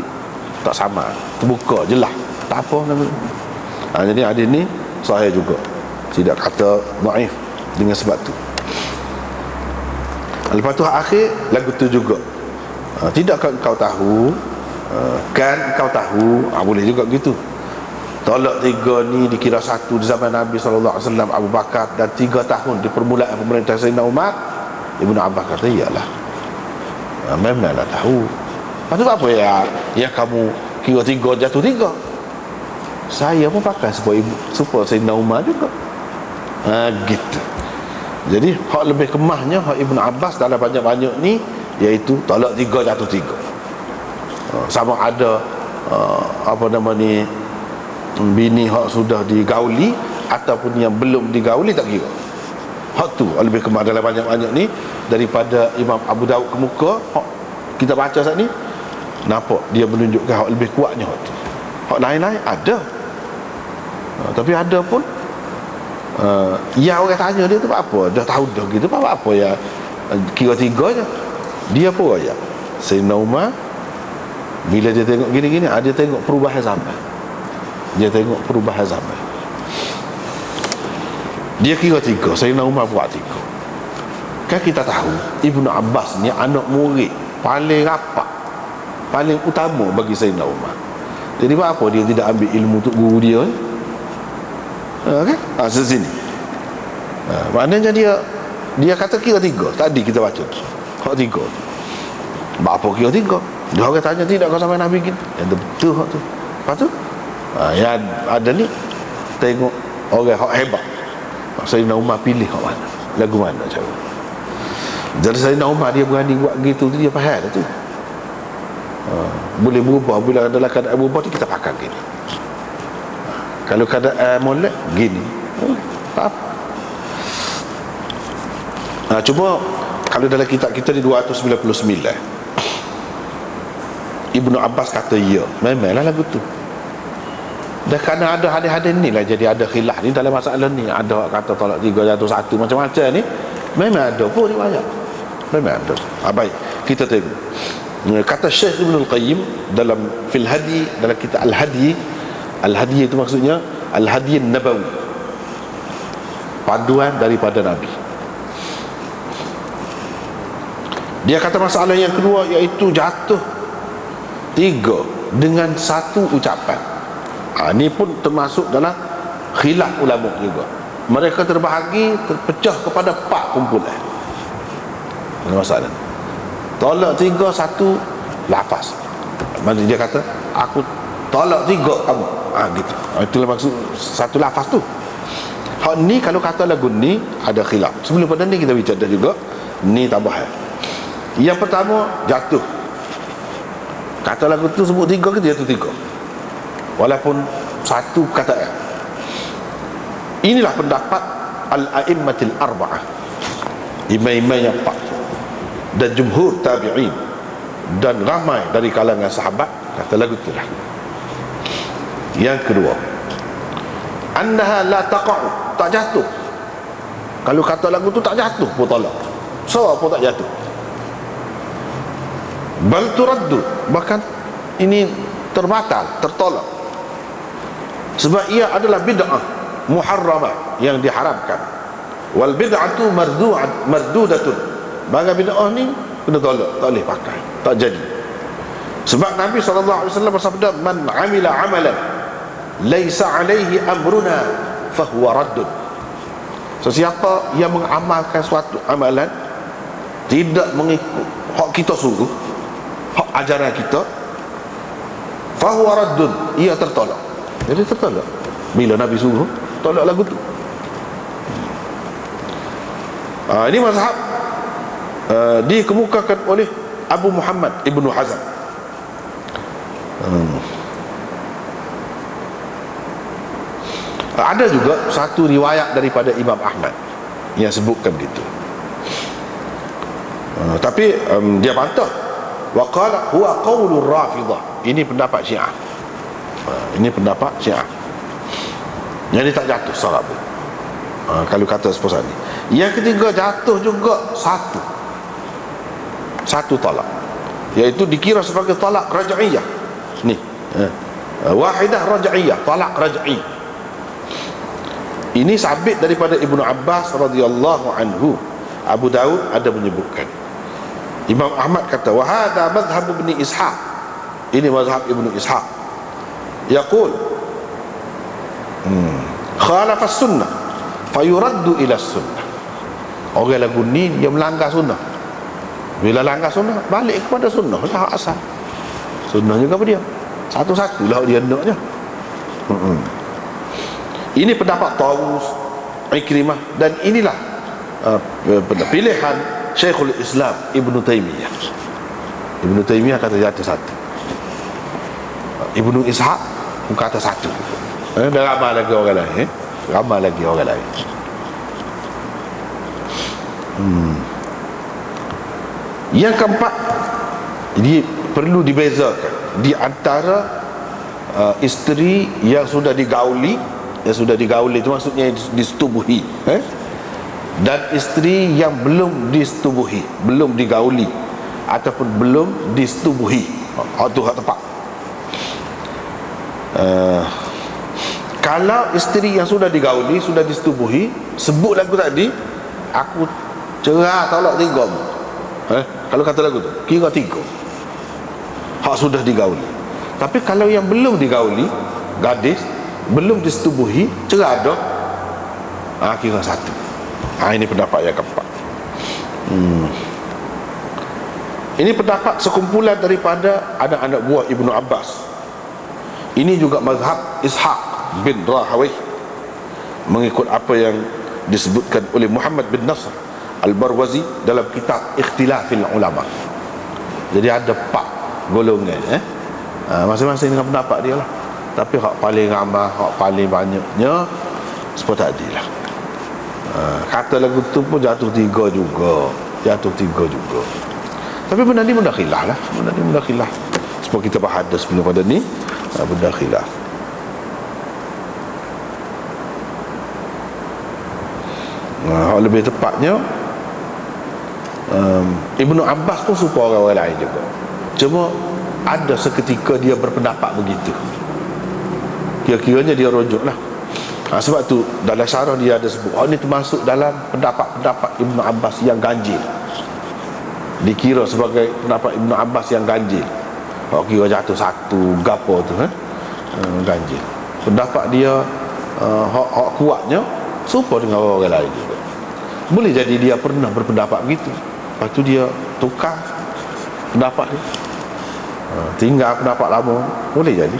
tak sama, terbuka jelas, tak apa nama. Jadi hadis ni sahih juga, tidak kata dhaif dengan sebab tu. Lepas tu akhir lagu tu juga, tidakkah engkau tahu, kan engkau tahu, boleh juga gitu. Talak 3 ni dikira 1 di zaman Nabi SAW, Abu Bakar, dan 3 tahun di permulaan pemerintah Sayyidina Umar. Ibnu Abbas kata iyalah, memanglah tahu. Lepas tu apa ya kamu kira 3 jatuh 3? Saya pun pakai supaya Sayyidina Umar juga. Gitu. Jadi hak lebih kemahnya hak Ibnu Abbas dalam banyak-banyak ni, iaitu talak 3 jatuh 3. Sama ada apa nama ni, bini hak sudah digauli ataupun yang belum digauli, tak kira. Hak tu lebih kemah dalam banyak-banyak ni daripada Imam Abu Daud kemuka. Hak kita baca saat ni, nampak dia menunjukkan hak lebih kuatnya hak tu. Hak lain-lain ada, tapi ada pun yang orang tanya dia tu apa, dah tahu dah gitu, apa ya kira 3 je. Dia pun ya Sayyidina Umar bila dia tengok gini-gini, dia tengok perubahan zaman. Dia tengok perubahan zaman. Dia kira 3, Sayyidina Umar buat 3. Kan kita tahu Ibnu Abbas ni anak murid paling rapat, paling utama bagi Sayyidina Umar. Jadi apa dia tidak ambil ilmu untuk guru dia ni? Kan? Sini. Maknanya dia kata kira 3. Tadi kita baca hak 3. Apa kira 3? Dia orang tanya tidak kau sampai Nabi gini. Yang betul hak tu. Lepas tu yang ada ni tengok orang hak hebat. Sayyidina Umar pilih hak mana, lagu mana cara. Jadi Sayyidina Umar dia berani buat gitu tu, dia faham tu. Boleh berubah bila dalam keadaan berubah tu, kita pakai gini. Kalau keadaan molek gini, tak apa. Cuma kalau dalam kitab kita di 299 Ibnu Abbas kata ya, memanglah lagu tu. Dan kerana ada hadis-hadis ni lah jadi ada khilaf ni dalam masalah ni. Ada kata tolak 3 jatuh 1 macam-macam ni, memang ada pun riwayat, memang ada. Baik, kita tengok kata Syekh Ibn Al-Qayyim dalam Fil Hadi, dalam kitab Al-Hadi. Al-Hadi itu maksudnya Al-Hadi Nabawi, paduan daripada Nabi. Dia kata masalah yang kedua iaitu jatuh 3 dengan 1 ucapan. Ini pun termasuk dalam khilaf ulama juga. Mereka terbahagi, terpecah kepada 4 kumpulan. Ini masalah. Tolak 3 1 lafaz. Maksud dia kata aku tolak 3 kamu. Gitu. Itulah maksud 1 lafaz tu. Hak ni kalau kata lagu ni ada khilaf. Sebelum pada ni kita bicara juga ni tambahan. Yang pertama jatuh. Kata lagu tu sebut 3 ke jatuh 3. Walaupun 1 kataan. Inilah pendapat al-a'immatil arba'ah, imam-imam yang 4 dan jumhur tabi'in dan ramai dari kalangan sahabat kata lagu tu lah. Yang kedua, annaha la taqa'u, tak jatuh. Kalau kata lagu tu tak jatuh pun tolak, so pun tak jatuh. Bal turaddu, bahkan ini terbatal, tertolak. Sebab ia adalah bid'ah muharramah yang diharamkan. Wal bid'atu mardudatun. Maka bid'ah ni kena tolak, tak boleh pakai, tak jadi. Sebab Nabi SAW bersabda, man amila amalan laisa alaihi amruna fahuwa raddun. Sesiapa yang mengamalkan suatu amalan tidak mengikut hak kita suruh, hak ajaran kita, fahuwa raddun, ia tertolak. Jadi tertolak bila Nabi suruh, tolak lagu tu. Ini mazhab dikemukakan oleh Abu Muhammad Ibnu Hazm. Ada juga satu riwayat daripada Imam Ahmad yang sebutkan begitu. Tapi dia bantah, wa qala huwa qaulur Rafidah. Ini pendapat Syiah. Ini pendapat Syiah. Jadi tak jatuh sarat pun. Kalau kata seperti ini. Yang ketiga, jatuh juga satu talak, iaitu dikira sebagai talak raj'iyah. Ni wahidah raj'iyah, talak raj'i. Ini sabit daripada Ibnu Abbas radhiyallahu anhu. Abu Daud ada menyebutkan. Imam Ahmad kata, wa hadha madhhab Ibn Ishaq. Ini mazhab Ibnu Ishaq. Yaqul khalafa sunnah fayuraddu ila sunnah. Orang lagu ni dia melanggar sunnah. Bila langgar sunnah, balik kepada sunnah lah asal. Sunnah juga apa dia? Satu-satulah dia naknya. Ini pendapat Tawus, Ikrimah, dan inilah pilihan Syekhul Islam Ibnu Taimiyah. Ibnu Taimiyah kata jatuh satu. Ibnu Ishaq pun kata satu. Dah ramai lagi orang lain. Ramai lagi orang lain. Yang keempat, ini perlu dibezakan di antara isteri yang sudah digauli. Yang sudah digauli itu maksudnya disetubuhi, dan isteri yang belum disetubuhi, belum digauli ataupun belum disetubuhi. Itu hak tepat. Kalau isteri yang sudah digauli, sudah disetubuhi, sebut lagu tadi, aku cerah tolak 3. Kalau kata lagu tu, kira 3 hak sudah digauli. Tapi kalau yang belum digauli, gadis belum disetubuhi, cerai dah, kira 1. Ini pendapat yang keempat. Ini pendapat sekumpulan daripada anak-anak buah Ibnu Abbas. Ini juga mazhab Ishaq bin Rahawayh, mengikut apa yang disebutkan oleh Muhammad bin Nasr Al-Barwazi dalam kitab Ikhtilafil Ulama. Jadi ada 4 golongan, masing-masing dengan pendapat dia lah. Tapi hak paling ramai, hak paling banyaknya seperti tadi lah. Kata lagu tu pun jatuh 3 juga. Tapi benda ni benda khilaf lah. Benda khilaf. Seperti kita bahas sebelum pada ni, benda khilaf. Hak lebih tepatnya, Ibnu Abbas pun supaya orang-orang lain juga. Cuma ada seketika dia berpendapat begitu. Kira-kiranya dia rujuk lah. Sebab tu dalam syarah dia ada sebut, ini termasuk dalam pendapat-pendapat Ibnu Abbas yang ganjil. Dikira sebagai pendapat Ibnu Abbas yang ganjil. Kira jatuh 1 gapo tu, ganjil. Pendapat dia hak kuatnya serupa dengan orang lain juga. Boleh jadi dia pernah berpendapat begitu, lepas tu dia tukar pendapat dia, tinggal pendapat lama. Boleh jadi.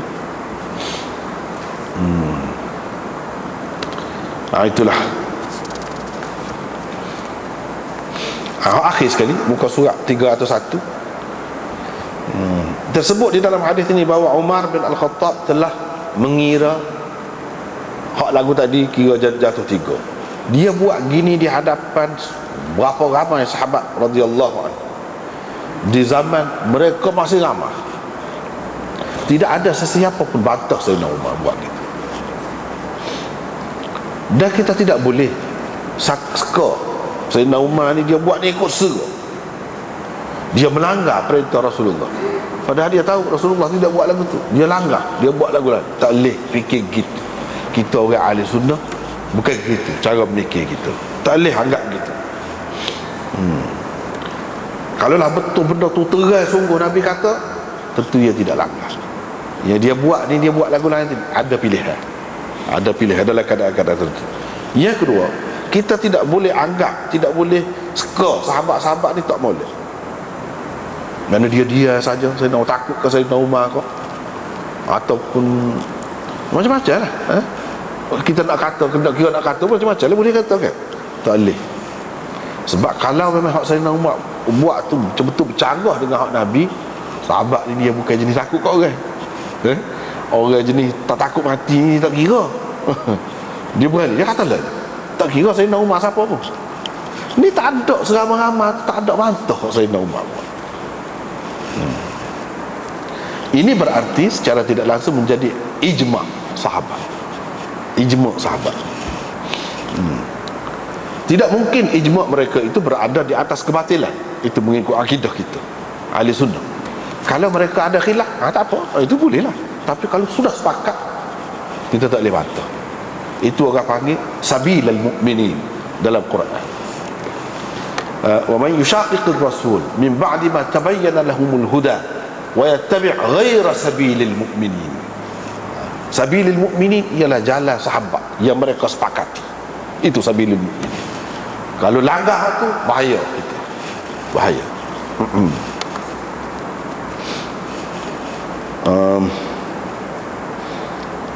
Itulah. Akhir sekali, muka surat 301, tersebut di dalam hadis ini bahawa Umar bin Al-Khattab telah mengira hak lagu tadi kira jatuh 3. Dia buat gini di hadapan berapa ramai sahabat radhiyallahu anhu. Di zaman mereka masih ramai, tidak ada sesiapa pun bantah Sayyidina Umar buat gitu. Dan kita tidak boleh saka Sayyidina Umar ni dia buat ni ikut serga. Dia melanggar perintah Rasulullah, padahal dia tahu Rasulullah tidak buat lagu tu. Dia langgar, dia buat lagu lain. Tak boleh fikir gitu. Kita orang ahli sunnah bukan gitu cara berfikir kita. Tak boleh anggap gitu. Kalaulah betul benda tu terai sungguh Nabi kata, tentu dia tidak langgar. Yang dia buat ni, dia buat lagu lain, ada pilihan. Ada pilihan dalam keadaan-keadaan tertentu. Yang kedua, kita tidak boleh anggap, tidak boleh seka sahabat-sahabat ni tak boleh. Mana dia saja Sayyidina Umar takut ke Sayyidina Umar kok, ataupun macam-macam lah, kita nak kata, kira nak kata macam-macam lah boleh kata kan, tak boleh. Sebab kalau memang hak Sayyidina Umar buat tu betul-betul bercanggah dengan hak Nabi, sahabat ni dia bukan jenis takut kat orang, orang jenis tak takut mati ni tak kira. Dia berani, dia kata lah tak kira Sayyidina Umar siapa pun. Ni tak ada seramai-ramai, tak ada bantah Sayyidina Umar. Ini berarti secara tidak langsung menjadi ijma' sahabat. Ijma' sahabat. Tidak mungkin ijma' mereka itu berada di atas kebatilan. Itu mengikut akidah kita ahli sunnah. Kalau mereka ada khilaf, tak apa, itu boleh lah. Tapi kalau sudah sepakat, kita tak boleh bantah. Itu orang panggil sabilal mu'minin dalam Quran. Wa man yushaqiqir rasul min ba'di ma tabayyana lahumul huda wa yattabi' ghayra sabilil mu'minin. Sabilil mu'minin ialah jalan sahabat yang mereka sepakati. Itu sabilil mu'minin. Kalau langgar tu bahaya kita. Bahaya.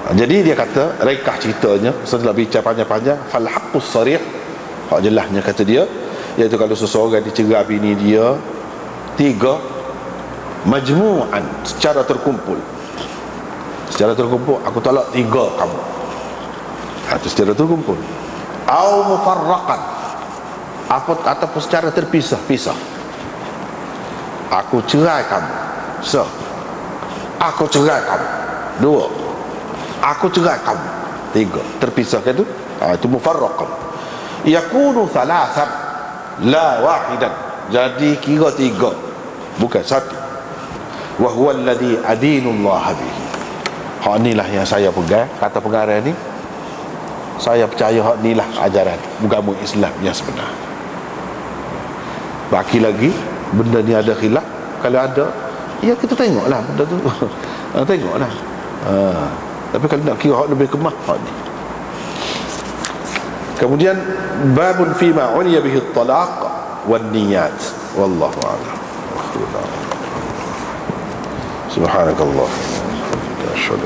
Jadi dia kata, rekah ceritanya setelah bicara panjang-panjang, fal haqqus sarih, hak jelasnya kata dia, iaitu kalau seseorang dicerai bini dia 3 majmu'an, secara terkumpul, aku talak 3 kamu, itu secara terkumpul, au mufarraqan, ataupun secara terpisah-pisah, aku cerai kamu, aku cerai kamu 2, aku cerai kamu 3, terpisah kan tu, itu mufarraqan. Yakunu thalathan la wahidan, jadi kira 3 bukan 1. Wa huwa alladhi adinullah bihi, hak inilah yang saya pegang, kata pengarang ni, saya percaya hak inilah ajaran agama Islam yang sebenar. Baki lagi benda ni ada khilaf, kalau ada, ya kita tengoklah benda tu. Tengoklah. Tapi kalau nak kira hak lebih kemah, hak ni. Kemudian babun fima uliya bihi at-talaq wan niyat, wallahu a'lam. Subhanakallah. Asyhadu